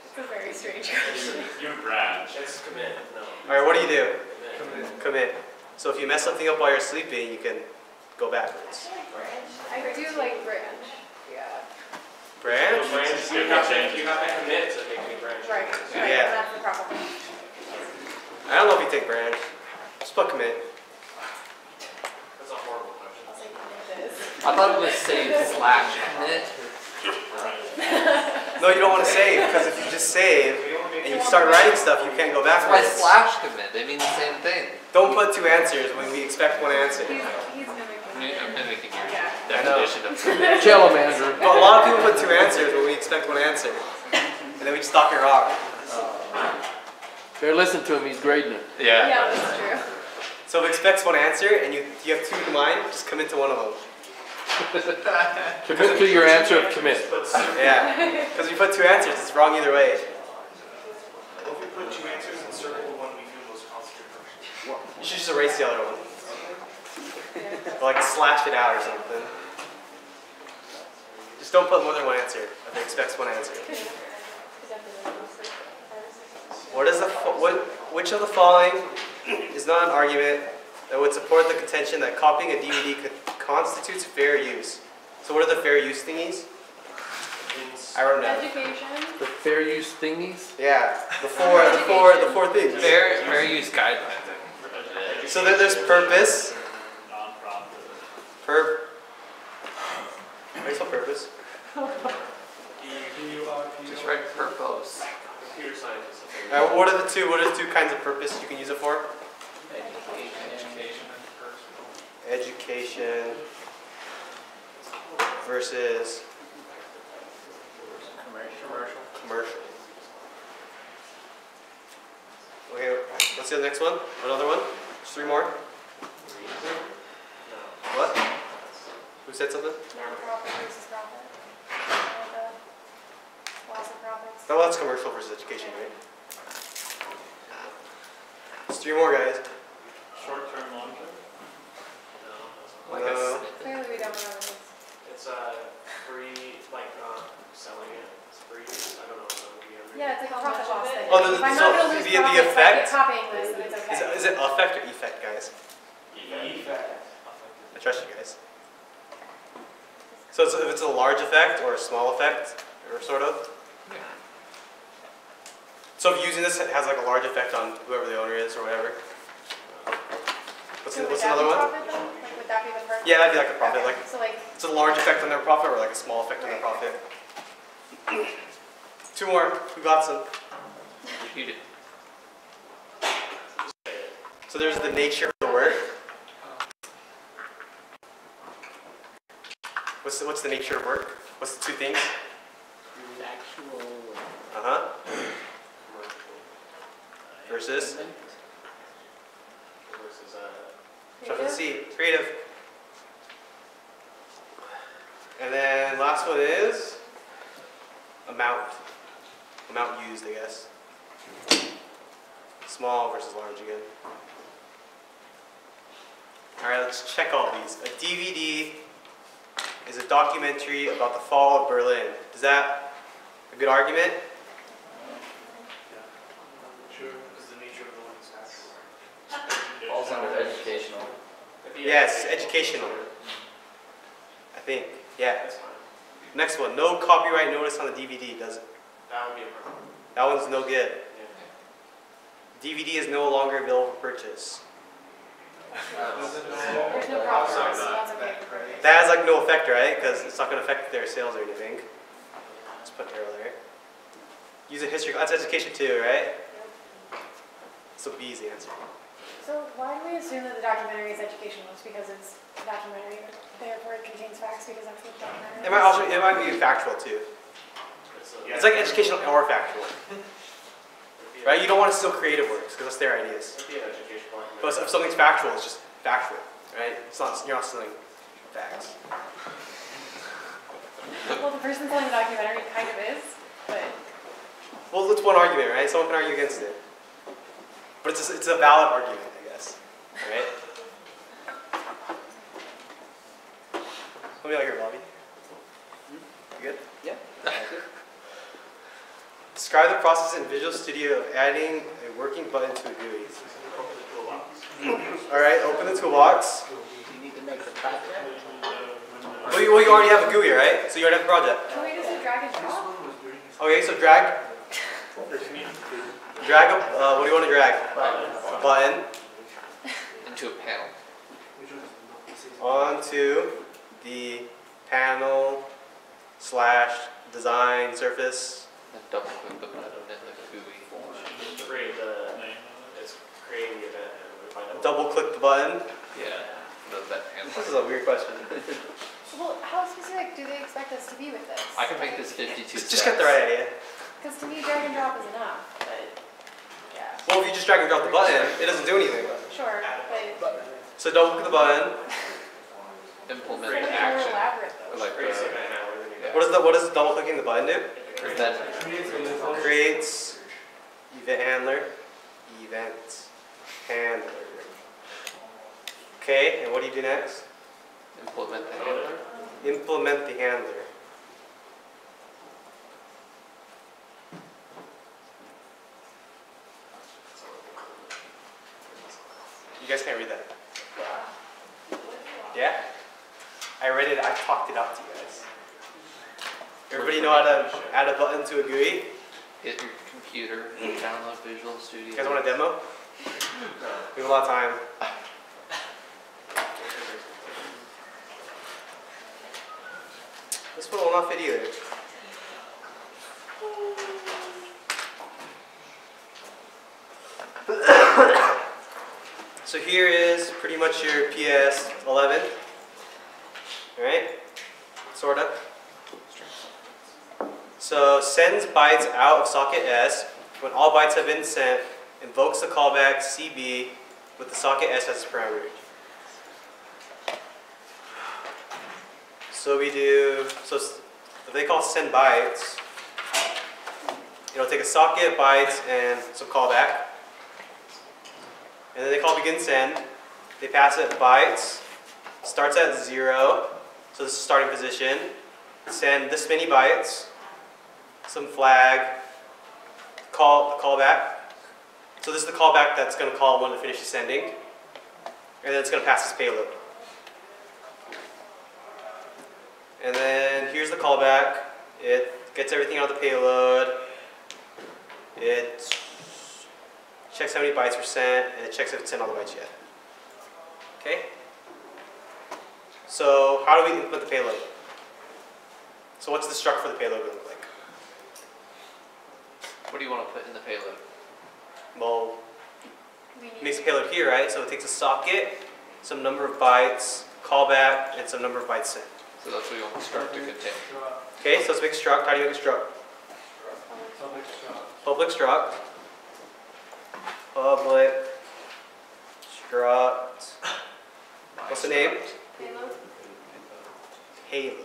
It's a very strange question. You branch. Just commit. No. All right, what do? Commit. Commit. So if you mess something up while you're sleeping, you can go backwards. I do like branch. Yeah. Branch? You have to commit to make any branch. Right. Yeah. That's the problem. I don't know if you take branch. Just put commit. That's a horrible question. I'll say commit this. I thought it was save / commit. No, you don't want to save, because if you just save and you start writing stuff, you can't go Why backwards. / commit? They mean the same thing. Don't put 2 answers when we expect 1 answer. He's mimicking. I'm mimicking your Yeah. definition of commit. Cello manager. But a lot of people put 2 answers when we expect 1 answer. And then we just talk it wrong. Better listen to him, he's grading it. Yeah. Yeah, that's true. So if it expects 1 answer and you have 2 in mind, just commit to one of them. Commit to your answer of commit. Yeah. Because if you put 2 answers, it's wrong either way. Well, if we put 2 answers and circle the one we feel most confident first. You should just erase the other one. Or like slash it out or something. Just don't put more than 1 answer if it expects 1 answer. Which of the following is not an argument that would support the contention that copying a DVD constitutes fair use? So what are the fair use thingies? I wrote them down. Education. The fair use thingies? Yeah, the four things. Fair use guidelines. So there's purpose. Non-profit. How do you spell purpose? Just write purpose. Computer scientist. What are the two kinds of purpose you can use it for? Education versus commercial. Okay, what's the next one? Another one? Just 3 more? What? Who said something? Non-profit versus profit. Or the loss of profits. Oh, that's commercial versus education, right? Just 3 more, guys. Short term, long term. Like No. a snippet. Clearly we don't know this. It's free, like selling it. It's free. I don't know. Yeah, it's like a profit loss thing. Oh, If I'm not gonna lose the profits by effect? copying this, then it's okay. Is it effect or effect, guys? Effect. I trust you guys. So if it's a large effect or a small effect, or sort of. Yeah. So if using this has like a large effect on whoever the owner is or whatever. So would What's that another be one? profit then? Like, would that be the profit? Yeah, that'd be like a profit. Okay, Like so like, it's a large effect on their profit or like a small effect on their profit. 2 more. Who got some? You did. So there's the nature of the work. What's the nature of work? What's the 2 things? Actual Uh-huh. Versus? Versus Start with C. Creative. And then last one is amount. Amount used, I guess. Small versus large again. Alright, let's check all these. A DVD is a documentary about the fall of Berlin. Is that a good argument? Sure, because the nature of the one's tax. Falls under educational. Yes, educational. I think. Yeah. That's fine. Next one. No copyright notice on the DVD, does it? That would be a problem. That one's no good. DVD is no longer available for purchase. There's no problem, so that's okay for purchase. That has like no effect, right? Because it's not going to affect their sales or anything. Let's put arrow there. Use a history. That's education too, right? So B is the answer. So why do we assume that the documentary is educational? Just because it's a documentary, therefore it contains facts because that's what the documentary is? It might be factual too. It's like educational or factual. Right? You don't want to steal creative works because that's their ideas. But if something's factual, it's just factual, right? It's not, you're not stealing facts. Well, the person selling the documentary kind of is, but Well, it's one argument, right? Someone can argue against it. But it's a valid argument, I guess. Right? Let me out here, Bobby. You good? Yeah. Describe the process in Visual Studio of adding a working button to a GUI. Alright, open the toolbox. You need to make the project. Well, you already have a GUI, right? So you already have a project. can we just do drag and drop? Okay, so drag a, what do you want to drag? A button Into a panel. onto the panel / design surface. And double click the button in the GUI. It's creating the event and we find out. Double click the button. Yeah. That panel. This is a weird question. Well, how specific do they expect us to be with this? I can make this 52 Just get the right idea. Because to me, drag and drop is enough, but yeah, Well, if you just drag and drop the button, it doesn't do anything. sure, but So double click the button. Implement it's an more action. elaborate though. Like Creates the, event handler, then you yeah. What does double clicking the button do? Then Creates event handler. Event handler. Okay, and what do you do next? implement the handler. Implement the handler. You guys can't read that. Yeah? I read it, I talked it out to you guys. Everybody know how to add a button to a GUI? Hit your computer, download Visual Studio. You guys want a demo? We have a lot of time. This one will not fit either. So here is pretty much your PS11. Alright? Sort of. So sends bytes out of socket S. When all bytes have been sent, invokes the callback CB with the socket S as its parameter. So we do, so if they call send bytes, it'll take a socket, bytes, and some callback. And then they call begin send. They pass it bytes, starts at 0, so this is starting position. Send this many bytes, some flag, callback. So this is the callback that's going to call when it finishes sending. And then it's going to pass this payload. And then here's the callback. It gets everything out of the payload. It checks how many bytes were sent, and it checks if it's sent all the bytes yet. Okay? So how do we implement the payload? So what's the struct for the payload going to look like? What do you want to put in the payload? Well, We it need makes a payload here, right? So it takes a socket, some number of bytes, callback, and some number of bytes sent. So that's what you want the struct to contain. Okay, so let's make a struct. How do you make a struct? Public struct. Public struct. What's the name? payload. Payload.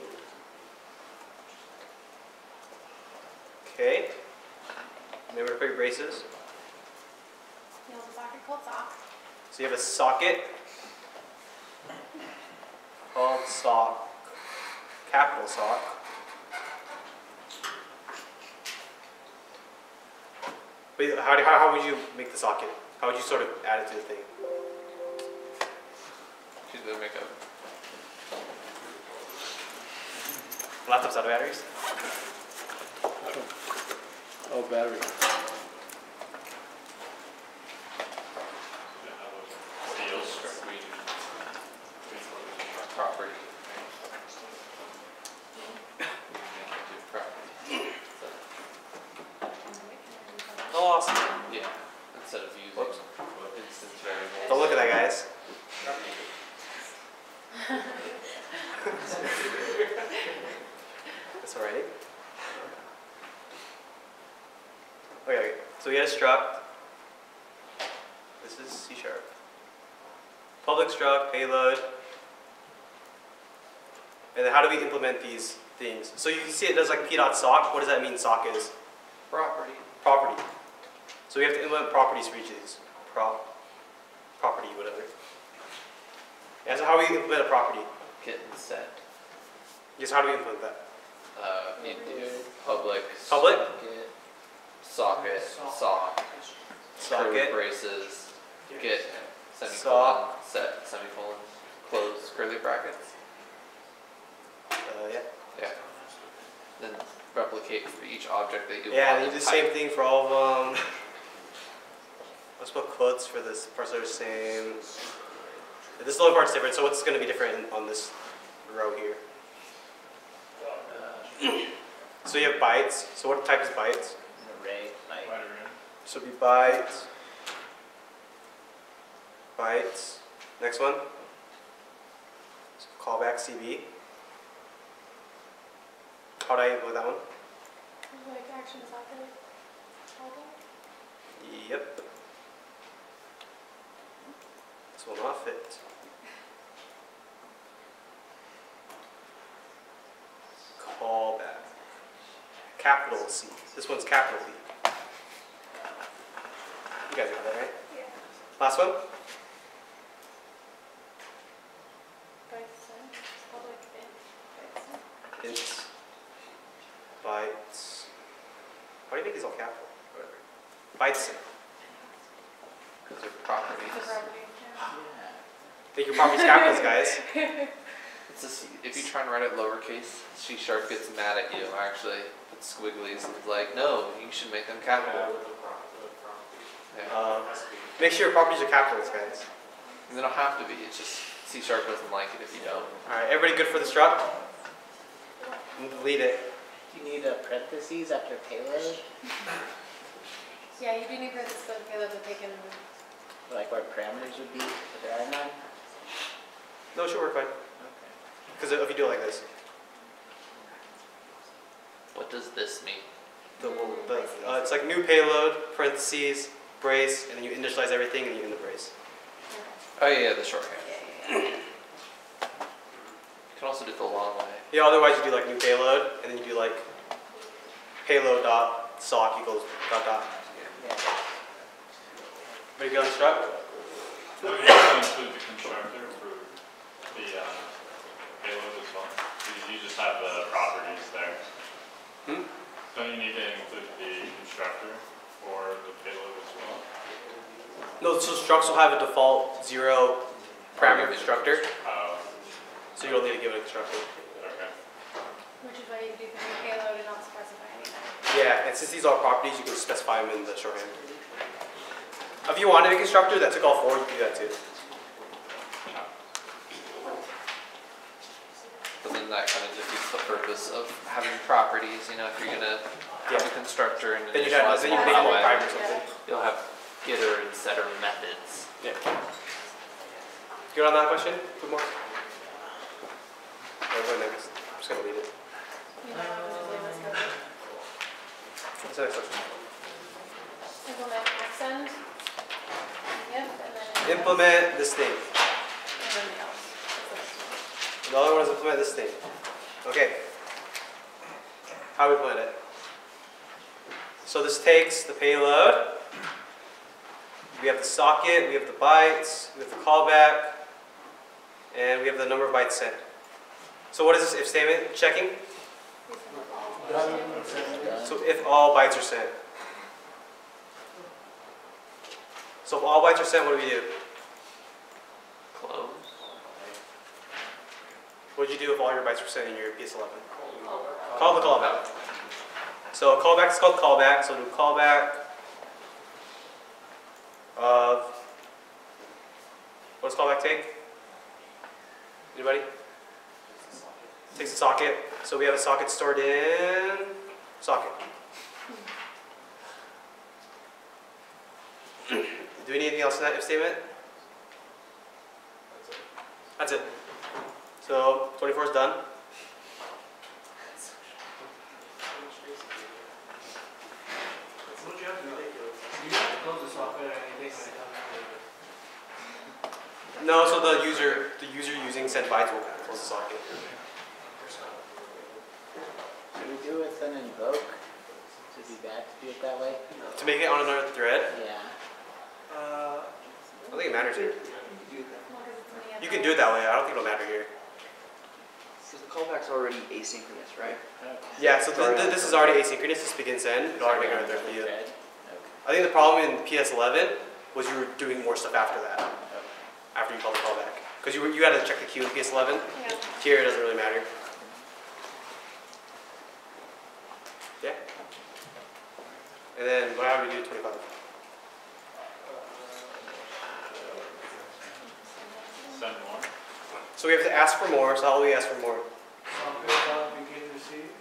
Okay. Remember to put your braces. You know, the socket called sock. So you have a socket called sock, capital sock. But how would you make the socket? How would you sort of add it to the thing? She's gonna make a Laptops out of batteries? Oh, battery. Deals. Property. Oh, awesome. Yeah, instead of using Whoops. instance variables. Don't look at that, guys. That's alright. Okay, so we had a struct. This is C#. Public struct, payload. And then how do we implement these things? So you can see it does like p.sock. What does that mean sock is? Property. Property. So we have to implement properties for each of these. Property, whatever. Yeah, so how do we implement a property? Get and set. Yes, how do we implement that? You do public. Public? Socket, sock, curly Socket. braces, get, semicolon, Sock. set, semicolon, close curly brackets. Yeah. Yeah. Then replicate for each object that you Yeah, want they to do the type. same thing for all of them. Let's put quotes for this parts that are the same. This little part's different, so what's going to be different on this row here? So you have bytes. So what type is bytes? An array, like, So it'd be bytes. Bytes. Next one. So callback CB. How do I implement that one? Like action socket. Yep. This will not fit. Callback. Capital C. This one's capital B. You guys got that right? Yeah. Last one? Public int. Int. Bytes. Why do you make these all capital? Whatever. Bytes. Because they're properties. It's a property, yeah. Make your properties capitals, guys. It's just, if you try and write it lowercase, C# gets mad at you, actually. With squigglies and it's like, no, you should make them capital. Yeah. Make sure your properties are capitals, guys. And they don't have to be, it's just C# doesn't like it if you don't. Alright, everybody good for the struct? Delete it. you need a parentheses after payload, Yeah, you do need for this payload that they can, like where parameters would be, but there are none? No, it should work fine. Okay. Because if you do it like this, What does this mean? it's like new payload, parentheses, brace, and then you initialize everything and you end the brace. Oh yeah, the shorthand. yeah. You can also do it the long way. Yeah, otherwise you do like new payload, and then you do like payload dot sock equals dot dot. Yeah. Ready to go on the struct? Do you include the constructor for the payload as well? You just have the properties there. Hmm? Don't you need to include the constructor for the payload as well? No, so structs will have a default 0 parameter constructor, Oh, so you don't need to give it a constructor. okay. Which is why you do the new payload and not specify anything. Yeah, and since these are properties, you can specify them in the shorthand. If you wanted a constructor that took all 4, you could do that too. But then that kind of defeats the purpose of having properties, you know, if you're gonna have a constructor and Then you have, initialize then them you all make that them way, private or something. you'll have getter and setter methods. Yeah. Good on that question? Good more? I'll go next. I'm just gonna leave it. You might want to just leave this covered. What's the next question? Implement accent. Yep, and then. Implement this thing. And then else. That's the next one. The other one is implement this thing. Okay. How do we implement it? So this takes the payload. We have the socket, we have the bytes, we have the callback, and we have the number of bytes sent. So what is this if statement checking? So if all bytes are sent. So if all bytes are sent, what do we do? Close. What would you do if all your bytes were sent in your PS11? Call the callback. So a callback is called callback. So do callback of, what does callback take? Anybody? Takes a socket. So we have a socket stored in socket. Do we need anything else in that if statement? That's it. So 24 is done. What do you have to do? You have to close the software or anything when it comes to No, so the user using send bytes will close the socket. Should we do it then invoke? Should be bad to do it that way? To make it on another thread, Yeah. I don't think it matters here. Well, 'cause it's only You can do it that way. I don't think it'll matter here. Because the callback's already asynchronous, right? Yeah, so this is already asynchronous. This begin send. It'll already make another thread for you. Okay. I think the problem in PS11 was you were doing more stuff after that, after you called the callback. Because you had to check the queue in PS11. Yeah. Here it doesn't really matter. Yeah. And then what how do we do 25? Send more. So we have to ask for more. So how do we ask for more? software begin receive?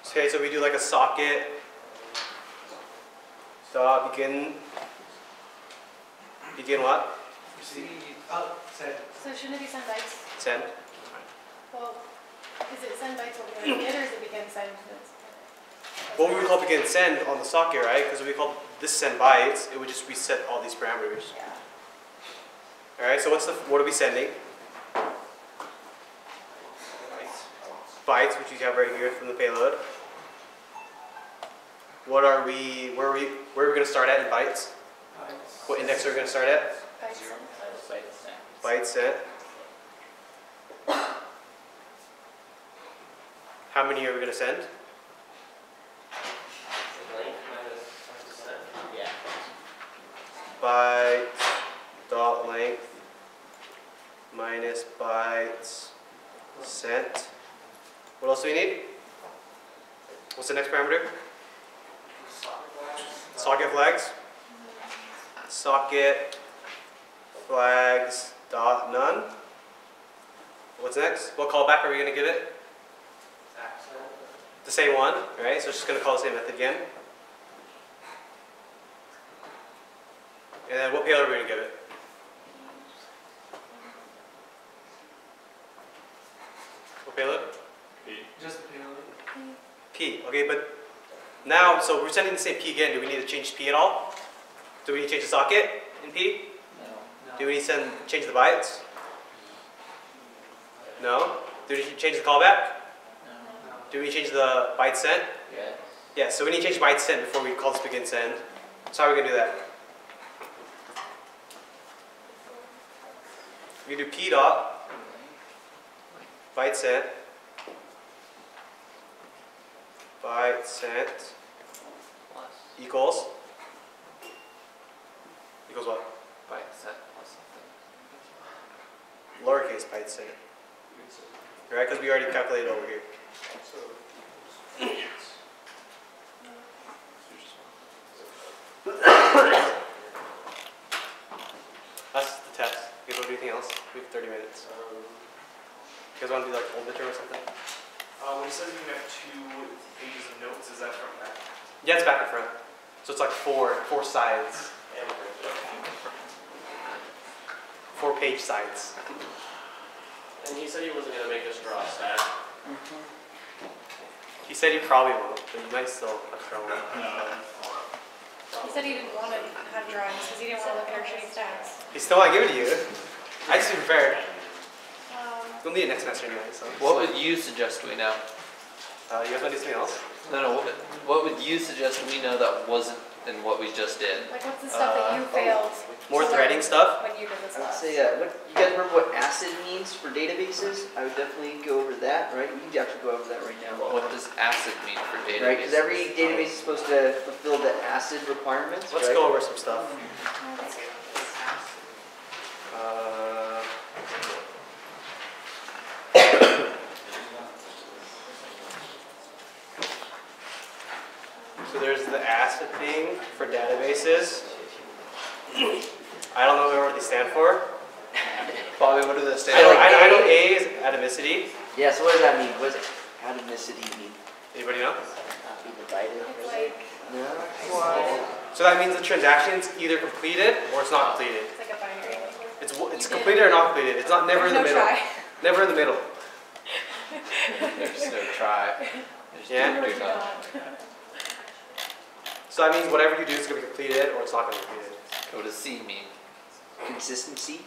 Okay, so we do like a socket dot begin what? Receive, send. So shouldn't it be send bytes? Send. Well, is it send bytes what we already did, or is it begin send? What would we call begin send on the socket, right? Because if we call this send bytes, it would just reset all these parameters. Yeah. All right. So what are we sending? Bytes, which you have right here from the payload. Where are we going to start at in bytes? What index are we going to start at? Bytes. Bytes sent. How many are we going to send? Yeah. Bytes dot length minus bytes sent. What else do we need? What's the next parameter? Socket flags. Socket flags dot none. What's next? What callback are we going to give it? The same one, right? So it's just going to call the same method again. And then what payload are we going to give it? What payload? Just the payload. P. Okay, but now, so we're sending the same P again. Do we need to change P at all? Do we need to change the socket in P? No. Do we need to change the bytes? No. Do we need to change the callback? No. Do we need to change the byte sent? Yes. Yeah, so we need to change byte sent before we call this begin send. So how are we going to do that? We do P dot byte sent Plus equals what? byte set plus something. Lowercase byte sent. Right? Because we already calculated over here. That's the test. You guys want to do anything else? We have 30 minutes. You guys want to do like old midterm or something? When it says you can have 2 pages of notes, is that from that? Yeah, it's back and front. So it's like four sides. 4-page sides. And he said he wasn't going to make us draw a stat. He said he probably won't, but you might still have to draw one. He said he didn't want to have drawings because he didn't want to look at our shitty stats. He still might give it to you. I just be prepared. Um, You'll need it next semester anyway, so. What would you suggest we know? You guys want to do something else? No. What would you suggest we know that wasn't in what we just did? like, what's the stuff that you failed? More to threading learn stuff? When you did this I would class. say, you guys remember what ACID means for databases? I would definitely go over that, right? We can actually go over that right now. What does ACID mean for databases? Right, because every database is supposed to fulfill the ACID requirements, Let's right? go over some stuff. thing for databases. I don't know what they stand for. Bobby, what do they stand I know, for? I know A is atomicity. Yeah, so what does that mean? What does atomicity mean? Anybody know? Not be divided. It's like, No. So that means the transaction's either completed or it's not completed. it's like a binary. It's completed or not completed. It's not never in the There's middle. no try. Never in the middle. There's no try. There's Yeah. do not. So that means whatever you do is going to be completed or it's not going to be completed. What does C mean? Consistency.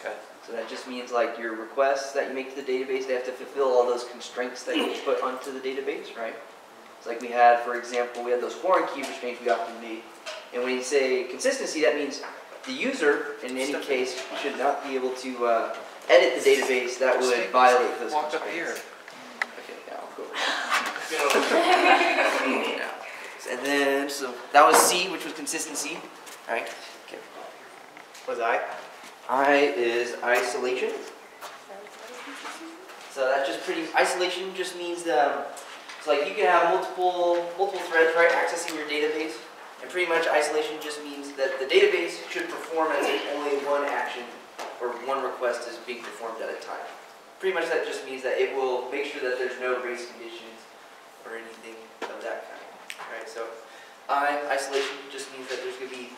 Okay. So that just means like your requests that you make to the database, they have to fulfill all those constraints that you put onto the database, right? It's like we had, for example, we had those foreign key restraints we often made. And when you say consistency, that means the user, in any case, should not be able to edit the database that would violate those Walk constraints. up here. Okay, now I'll go over here. And then, so that was C, which was consistency, right? Okay. What is I? I is isolation. So that's just pretty, isolation just means it's like you can have multiple threads, right, accessing your database. And pretty much isolation just means that the database should perform as if only one action or one request is being performed at a time. Pretty much that just means that it will make sure that there's no race conditions or anything of that kind. Right? So isolation just means that there's going to be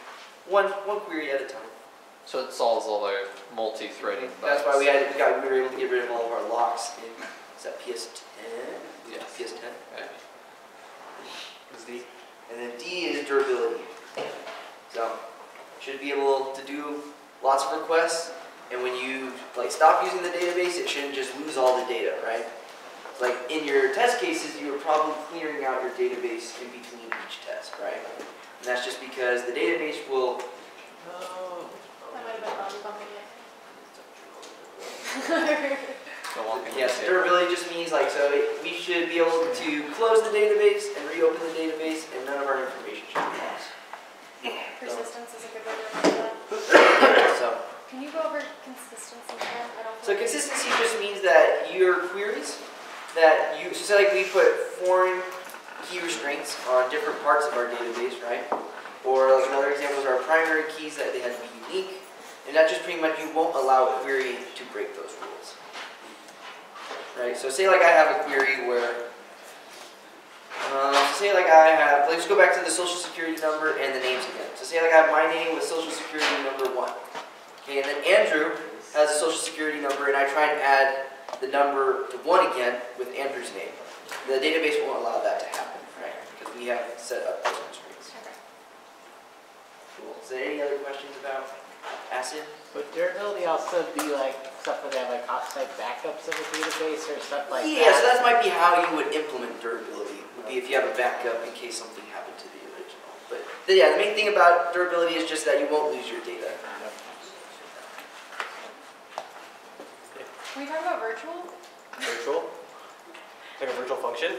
one query at a time. So it solves all the multi-threading bugs. That's why we were able to get rid of all of our locks in, is that PS10? Yes. PS10. Okay. What is D? And then D is durability. So should be able to do lots of requests, and when you stop using the database, it shouldn't just lose all the data, right? It's like in your test cases, you were probably clearing out your database in between each test, right? And that's just because the database will. That might have been Bobby bumping it. Yes, durability just means we should be able to close the database and reopen the database, and none of our information should be lost. Persistence is a good way to remember that. So. Can you go over consistency again? I don't So feel like- consistency just means that your queries that you, so say like we put foreign key restraints on different parts of our database, right? Or like another example is our primary keys that they had to be unique. And that just pretty much, you won't allow a query to break those rules. Right, so say like I have a query where, say like I have, let's go back to the social security number and the names again. So say like I have my name with social security number 1. Okay, and then Andrew has a social security number, and I try and add the number to 1 again with Andrew's name. The database won't allow that to happen, right? Because we haven't set up those constraints. Okay. Cool. Is there any other questions about ACID? Would durability also be like stuff where they have like offsite backups of a database or stuff like that? Yeah, so that might be how you would implement durability, would be if you have a backup in case something happened to the original. But yeah, the main thing about durability is just that you won't lose your data. Can we talk about virtual? Virtual? Like a virtual function?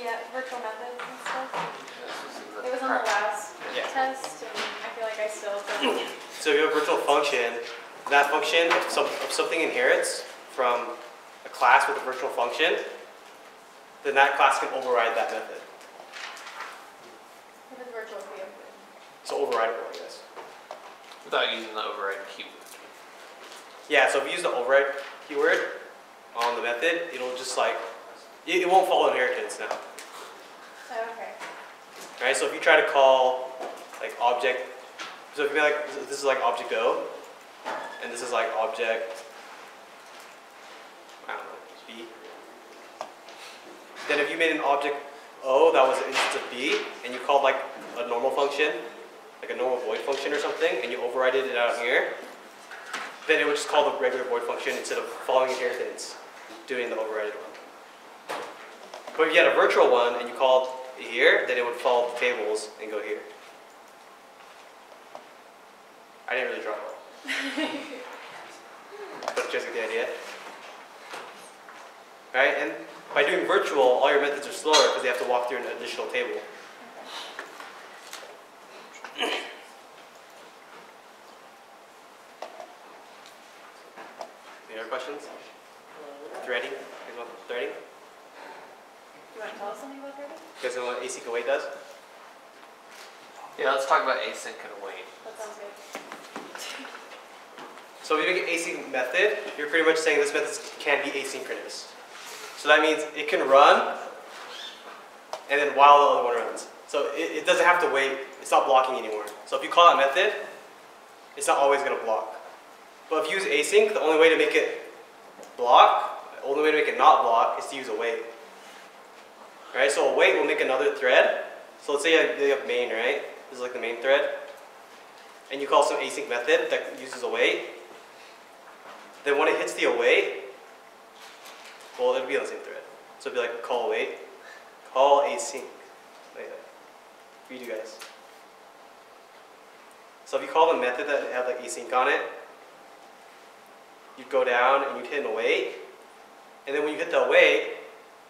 Yeah, virtual methods and stuff. It was on the last test, and I feel like I still don't. So if you have a virtual function, that function, if something inherits from a class with a virtual function, then that class can override that method. What is virtual for you? So overrideable, I guess. Without using the override keyword. Yeah, so if you use the override keyword on the method, it'll just it won't follow inheritance now. Oh, okay. Right, so if you try to call object, so if you be this is object O, and this is object, I don't know, B. Then if you made an object O that was an instance of B, and you called a normal function, like a normal void function or something, and you overrided it out here, then it would just call the regular void function instead of following inheritance, doing the overrided one. But if you had a virtual one and you called it here, then it would follow the tables and go here. I didn't really draw it. But just get the idea. Right? And by doing virtual, all your methods are slower because they have to walk through an additional table. Any other questions? Threading? You guys want threading? Do you want to tell us something about threading? You guys know what async await does? Yeah, let's talk about async and await. That sounds good. So if you make an async method, you're pretty much saying this method can be asynchronous. So that means it can run, and then while the other one runs. So it doesn't have to wait. It's not blocking anymore. So if you call that method, it's not always going to block. But if you use async, the only way to make it block, the only way to make it not block is to use await. Right? So await will make another thread. So let's say you have main, right? This is like the main thread. And you call some async method that uses await. Then when it hits the await, well, it'll be on the same thread. So it'll be like call await, call async, like that. For you guys. So if you call the method that had like async on it, you'd go down and you'd hit an await. And then when you hit the await,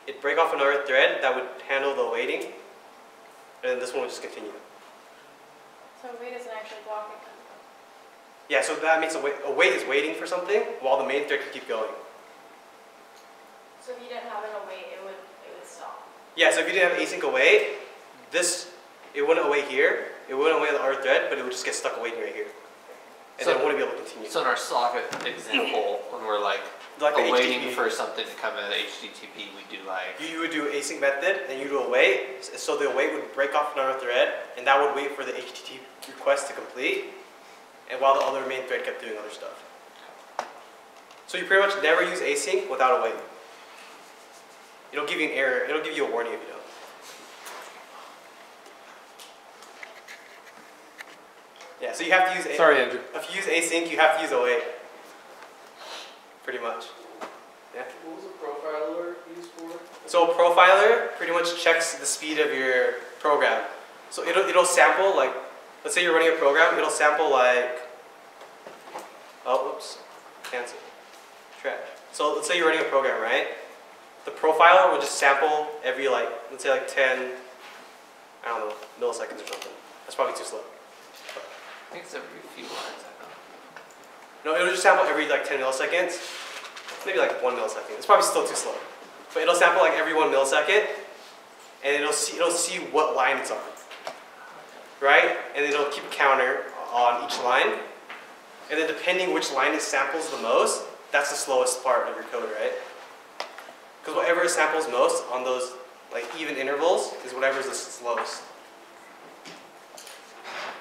it'd break off another thread that would handle the awaiting. And then this one would just continue. So await isn't actually blocking. Yeah, so that means await is waiting for something while the main thread can keep going. So if you didn't have an await, it would stop. Yeah, so if you didn't have async await, it wouldn't await here, it wouldn't await the other thread, but it would just get stuck awaiting right here. And So- then it wouldn't be able to continue. So in our socket example, when we're like Like the awaiting HTTP. for something to come in HTTP, we do like, You would do async method, and you do await, so the await would break off another thread, and that would wait for the HTTP request to complete, and while the other main thread kept doing other stuff. So you pretty much never use async without await. It'll give you an error, it'll give you a warning if you don't. Yeah, so you have to use Sorry, Andrew. If you use async, you have to use await. Pretty much. Yeah. What was a profiler used for? So a profiler pretty much checks the speed of your program. So it'll sample like, let's say you're running a program, it'll sample like, oh, oops, cancel, trash. So let's say you're running a program, right? The profiler will just sample every like, let's say like 10, I don't know, milliseconds or something. That's probably too slow. I think it's every few lines, I know. No, it'll just sample every like 10 milliseconds. Maybe like 1 millisecond. It's probably still too slow. But it'll sample like every 1 millisecond, and it'll see what line it's on. Right? And then it'll keep a counter on each line. And then depending which line it samples the most, that's the slowest part of your code, right? Because whatever it samples most on those like even intervals is whatever is the slowest.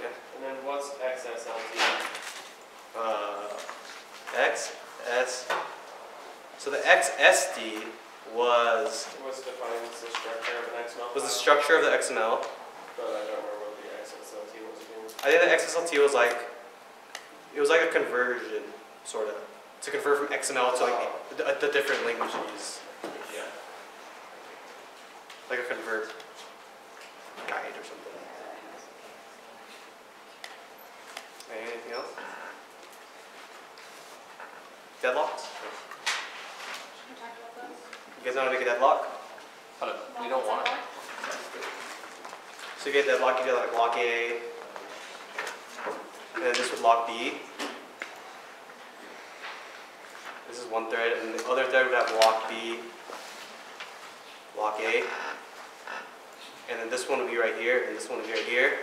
Yeah. And then what's XSLT? XS. So the XSD was What's defined as the structure of an XML? the file? structure of the XML. But I don't remember what the XSLT was again. I think the XSLT was like, it was like a conversion, sort of, to convert from XML to like the different language you use. Yeah. Like a convert guide or something. Anything else? Deadlocks? We talked about those. You guys know how to make a deadlock? But we don't want it. So you get deadlock, you get like lock A, and then this would lock B. This is one thread, and the other thread would have lock B, lock A, and then this one would be right here, and this one would be right here,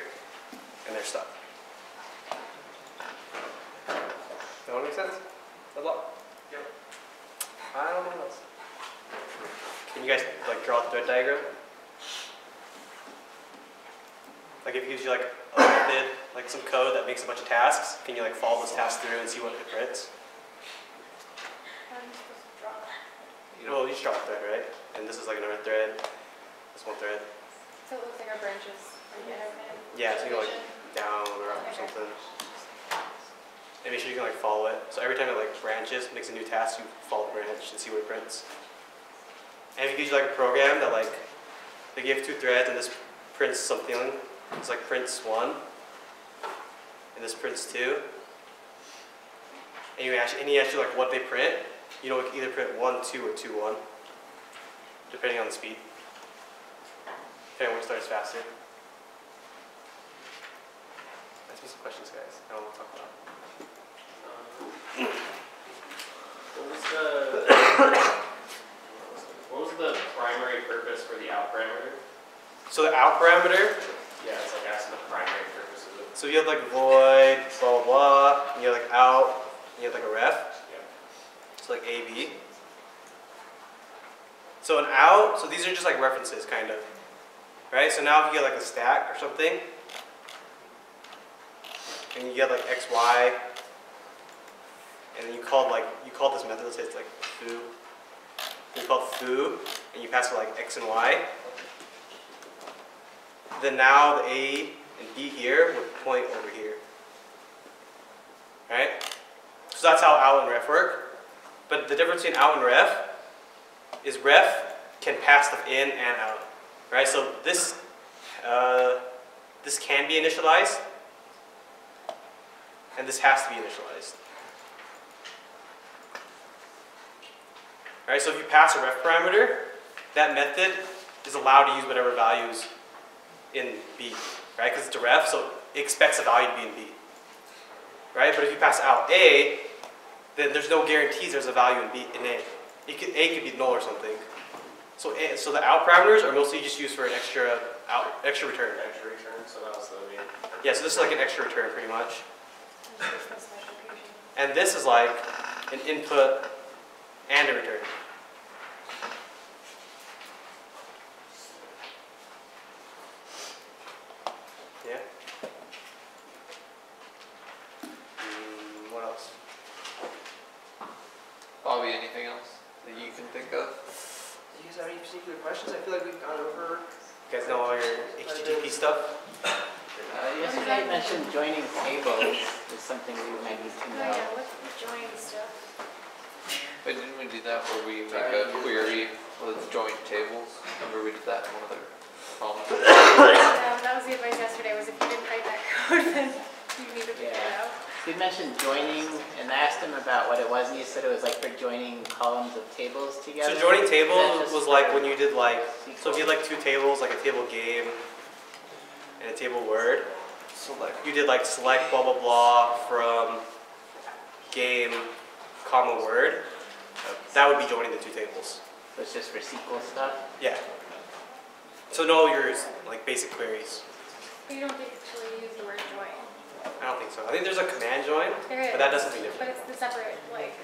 and they're stuck. That one make sense? Deadlock? Yep. I don't know what else. Can you guys like draw a thread diagram? Like if it gives you like a method, like some code that makes a bunch of tasks, can you like follow those tasks through and see what it prints? How are you supposed to draw that? Well, you just draw a thread, right? And this is like another thread. This one thread. So it looks like our branches from GitHub. Yeah, so you can like down or up or something. And make sure you can like follow it. So every time it like branches, makes a new task, you follow the branch and see what it prints. And if it gives you like a program that like, they give 2 threads and this prints something, it's like prints 1, and this prints 2. And you actually like what they print, you know, it can either print 1, 2, or 2, 1, depending on the speed. Depending on which starts faster. Ask me some questions, guys. I don't want to talk about. What was the primary purpose for the out parameter? So the out parameter, Yeah, it's like asking the primary purpose. So you have like void, blah, blah, blah, and you have like out, and you have like a ref. So like A, B. So an out, so these are just like references kind of, right? So now if you get like a stack or something, and you get like X, Y, and then you call this method, let's say it's like foo. You call it foo, and you pass it like X and Y. Then now the A and B here would point over here, right? So that's how out and ref work. But the difference between out and ref is ref can pass stuff in and out, right? So this can be initialized, and this has to be initialized. Right, so if you pass a ref parameter, that method is allowed to use whatever values in B, right? Because it's a ref, so it expects a value to be in B, right? But if you pass out A, then there's no guarantees there's a value in B in A. A could be null or something. So the out parameters are mostly just used for an extra return. Extra return, so that was the main. Yeah, so this is like an extra return pretty much. And this is like an input and a return. Yeah. What else? Bobby, anything else that you can think of? Do you guys have any particular questions? I feel like we've gone over. You guys know all your HTTP stuff? Yesterday you mentioned joining tables is something we might need to Oh know. yeah, what's the join stuff? Wait, didn't we do that where we make a query with joint tables? Remember we did that in one of the problems? Yeah, that was the advice yesterday, was if you didn't write that code, then you need to figure it Yeah. out. So you mentioned joining, and I asked him about what it was, and you said it was like for joining columns of tables together. So joining Is that tables just was like for when you did like, so if you SQL? had like two tables, like a table game and a table word, you did like select blah blah blah from game comma word, that would be joining the two tables. So it's just for SQL stuff? Yeah. So know your like basic queries. But you don't actually use the word join. I don't think so. I think there's a command join, There is. but that does something different. But it's the separate, like,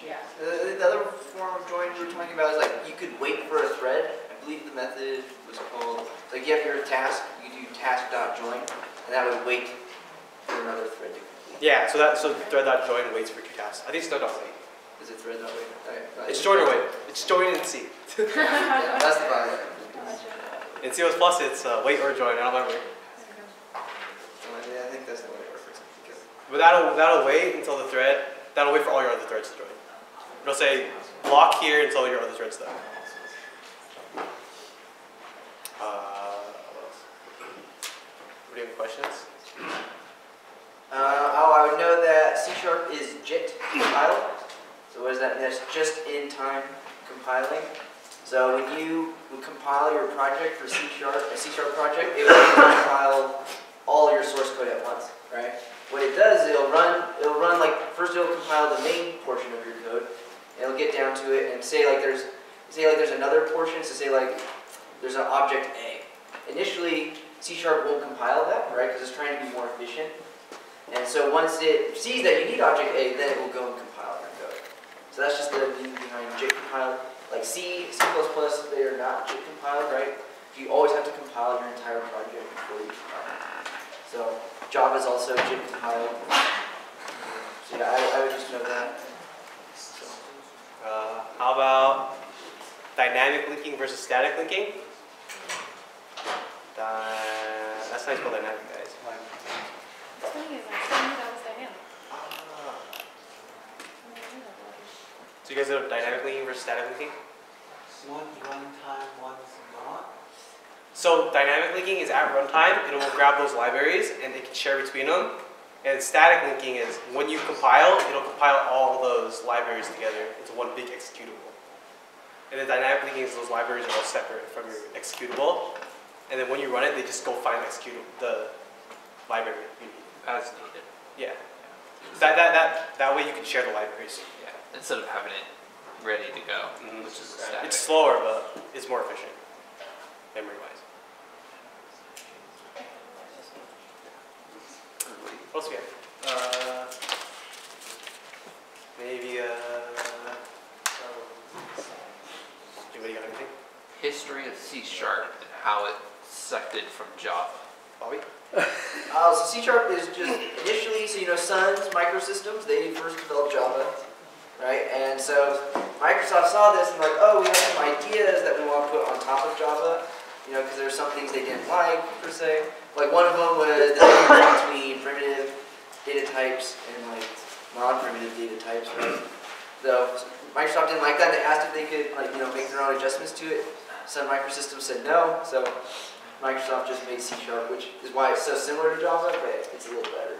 yeah. The other form of join we were talking about is like you could wait for a thread. I believe the method was called, like you have your task, you do task.join, and that would wait for another thread to complete. Yeah, so thread.join waits for two tasks. I think it's thread.wait. Is it thread.wait? It's join or wait. It's join in C. Yeah, that's the problem. In C++, it's wait or join. I don't remember. Yeah, I think that's the way it works. But that'll wait until the thread. That'll wait for all your other threads to join. It'll say block here until your other thread's done. What else? Do you have any questions? I would know that C# is JIT compiled. So what does that mean? That's just in time compiling. So when you would compile your project for C#, a C# project, it would compile all your source code at once, right? What it does is it'll run like, first it'll compile the main portion of your code, and it'll get down to it and say like there's another portion, so say like there's an object A. Initially, C# won't compile that, right? Because it's trying to be more efficient. And so once it sees that you need object A, then it will go and compile your code. So that's just the meaning behind JIT compiled. Like C++, they are not JIT compiled, right? You always have to compile your entire project before you compile. So Java is also JIT compiled. So yeah, I would just know that. So. How about dynamic linking versus static linking? That's how you spell dynamic, guys. What's funny is I still knew that was dynamic. So you guys know dynamic linking versus static linking? One's runtime, one's not. So dynamic linking is at runtime, it will grab those libraries and it can share between them. And static linking is when you compile, it'll compile all those libraries together into one big executable. And then dynamic linking is those libraries are all separate from your executable. And then when you run it, they just go find the library you need. As needed. Yeah. That way you can share the libraries. Yeah. Instead of having it ready to go, which is a static. It's slower, but it's more efficient, memory-wise. What else we have? Maybe, anybody got anything? History of C# and how it sected from Java. Bobby? So C# is just initially, so you know Sun Microsystems, they first developed Java, right? And so Microsoft saw this and like, oh, we have some ideas that we want to put on top of Java, you know, because there's some things they didn't like, per se. Like one of them was the difference between primitive data types and like non-primitive data types, right? So Microsoft didn't like that. They asked if they could, like, you know, make their own adjustments to it. Sun Microsystems said no, so Microsoft just made C#, which is why it's so similar to Java, but it's a little better.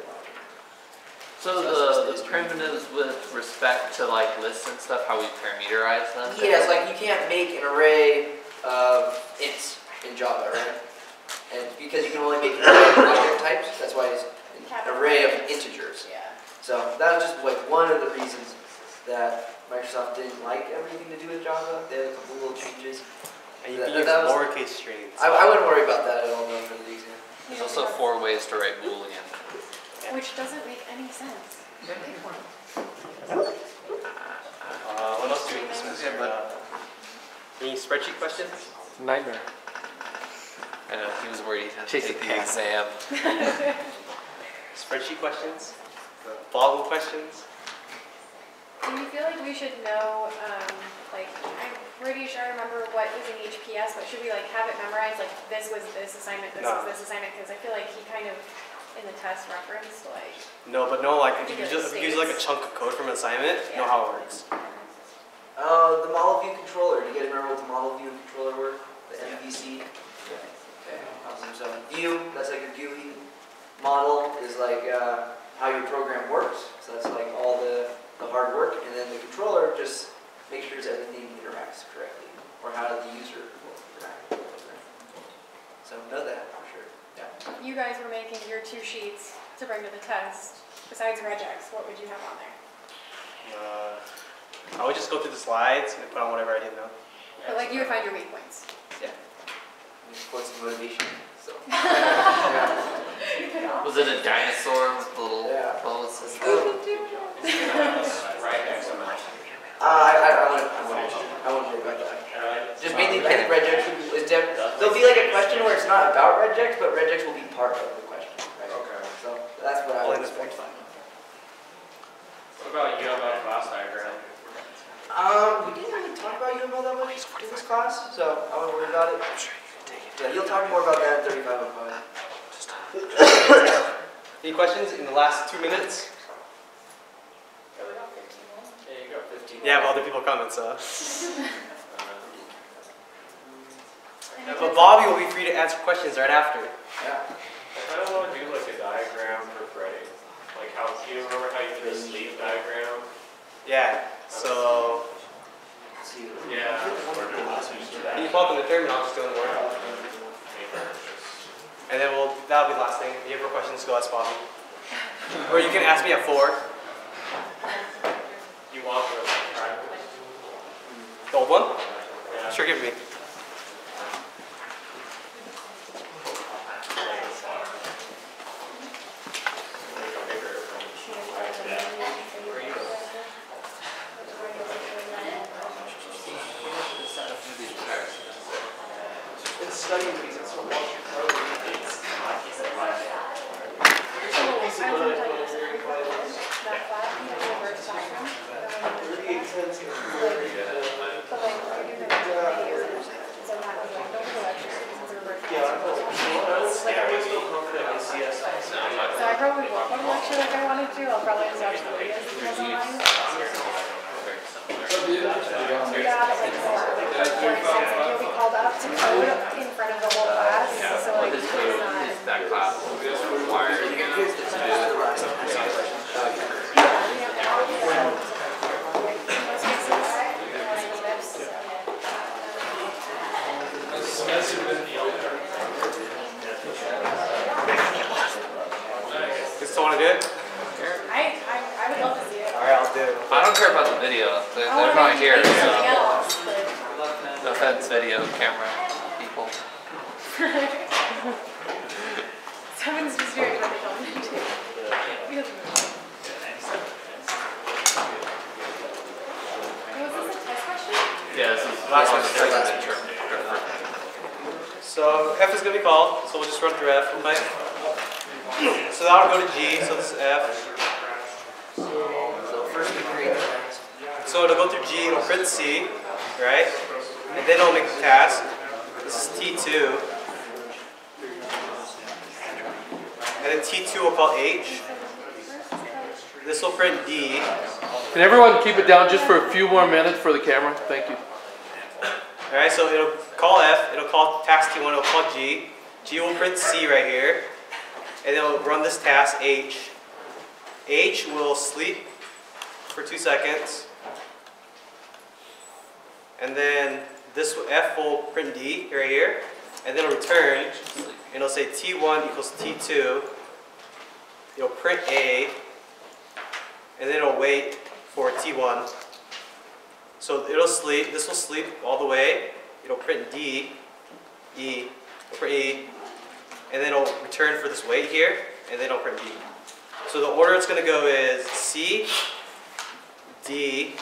So the primitives with respect to like lists and stuff, how we parameterize them? Yeah, it's like you can't make an array of ints in Java, right? And because you can only make an array of object types, that's why it's an array of integers. Yeah. So that was just like one of the reasons that Microsoft didn't like everything to do with Java. They had a couple little changes. And you can use lowercase strings. I wouldn't worry about that at all though for the exam. There's also 4 ways to write Boolean. Which doesn't make any sense. What else do we discuss here? Any spreadsheet questions? Nightmare. I know, he was worried he'd have to Chase take the the cat. exam. Spreadsheet questions? Follow questions? Do you feel like we should know, like, I'm pretty sure I remember what was in each PS, but should we like have it memorized, like this was this assignment, this was this assignment? Because I feel like he kind of, in the test referenced, like, No, but no, like if you Particular use like a chunk of code from an assignment, know Yeah. how it works. The model view controller. Do you guys remember what the model view controller were? The MVC? Okay, awesome. So view, that's like a GUI. Model is like how your program works. So that's like all the hard work. And then the controller just makes sure everything interacts correctly, or how the user will interact with the program. So know that for sure. Yeah. you guys were making your 2 sheets to bring to the test. Besides regex, what would you have on there? I would just go through the slides and put on whatever I didn't know. But like you would find your weak points. Just put some motivation. So. Was it a dinosaur with little Yeah. bullets? I wouldn't worry about that. Just mainly, I think regex is there'll be like a question where it's not about regex, but regex will be part of the question. Right? Okay. So that's what I Only would this expect. point. What about UML class diagram? We didn't really talk about UML that much in this class, so I wouldn't worry about it. Yeah, you'll talk more about that in 3505. Any questions in the last 2 minutes? Yeah, you got 15. Yeah, but other people are coming, so. But Bobby will be free to answer questions right after. Yeah. I kind of want to do like a diagram for Freddie. Like how, do you remember how you did the sleeve diagram? Yeah, so. Let's see. Yeah. Can you pull up in the terminal, just doing the work? And then that'll be the last thing. If you have more questions, go ask Bobby. Or you can ask me at 4. You want the track? The old one? Yeah. Sure, give me. So I probably won't go to lecture like I wanted to. I'll probably just watch the videos because online. Yeah, but like for instance, like you'll be called up to code in front of the whole class. So like This it's code not. is that class required to do. You still want to do it? I would love to see it. Alright, I'll do it. I don't care about the video. They're I want to not make here. something So. else. But No offense, video camera people. Someone's just doing what they told me to do. Was this a test question? Yeah, this is Last on one. the second midterm. So F is going to be called, so we'll just run through F real quick. So that'll go to G, so this is F. So first we create the task. So it'll go through G, it'll print C, right? And then it'll make the task. This is T2. And then T2 will call H. This will print D. Can everyone keep it down just for a few more minutes for the camera? Thank you. Alright, so it'll call F, it'll call task T1, it'll call G. G will print C right here. And then it'll run this task H. H will sleep for 2 seconds. And then this F will print D right here. And then it'll return. And it'll say T1 equals T2. It'll print A. And then it'll wait for T1. So it'll sleep, this will sleep all the way. It'll print D, E, it'll print E, and then it'll return for this wait here, and then it'll print D. So the order it's going to go is C, D,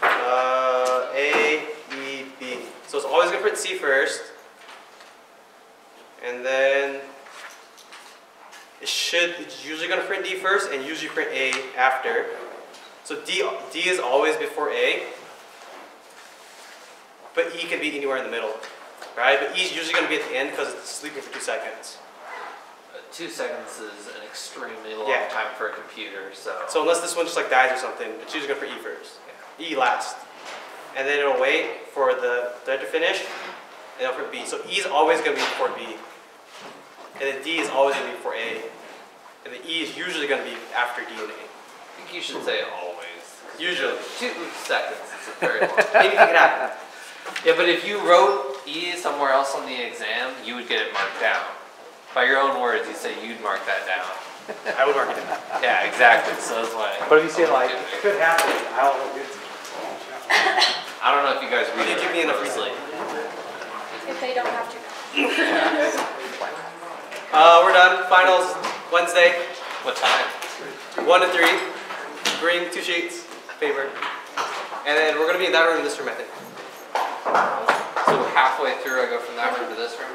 A, E, B. So it's always going to print C first, and then it's usually going to print D first, and usually print A after. So D is always before A, but E can be anywhere in the middle, right? But E is usually going to be at the end because it's sleeping for 2 seconds. 2 seconds is an extremely long Yeah. time for a computer, so. So unless this one just like dies or something, it's usually going for E first. E last. And then it'll wait for the thread to finish, and it'll print B. So E is always going to be before B. And then D is always going to be before A. And then E is usually going to be after D and A. I think you should say always. Usually. 2 seconds is a very long time. Anything can happen. Yeah, but if you wrote E somewhere else on the exam, you would get it marked down. By your own words, you say you'd mark that down. I would mark it down. Yeah, exactly. So that's why. But if you say like, it could happen, I don't know. I don't know if you guys read You it give me enough closely. If they don't have to. We're done. Finals Wednesday, What time? 1 to 3. Bring 2 sheets, paper. And then we're going to be in that room, this room, I think. So halfway through, I go from that room to this room.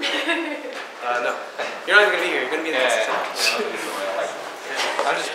No. You're not even going to be here. You're going to be in the next Yeah. I'm just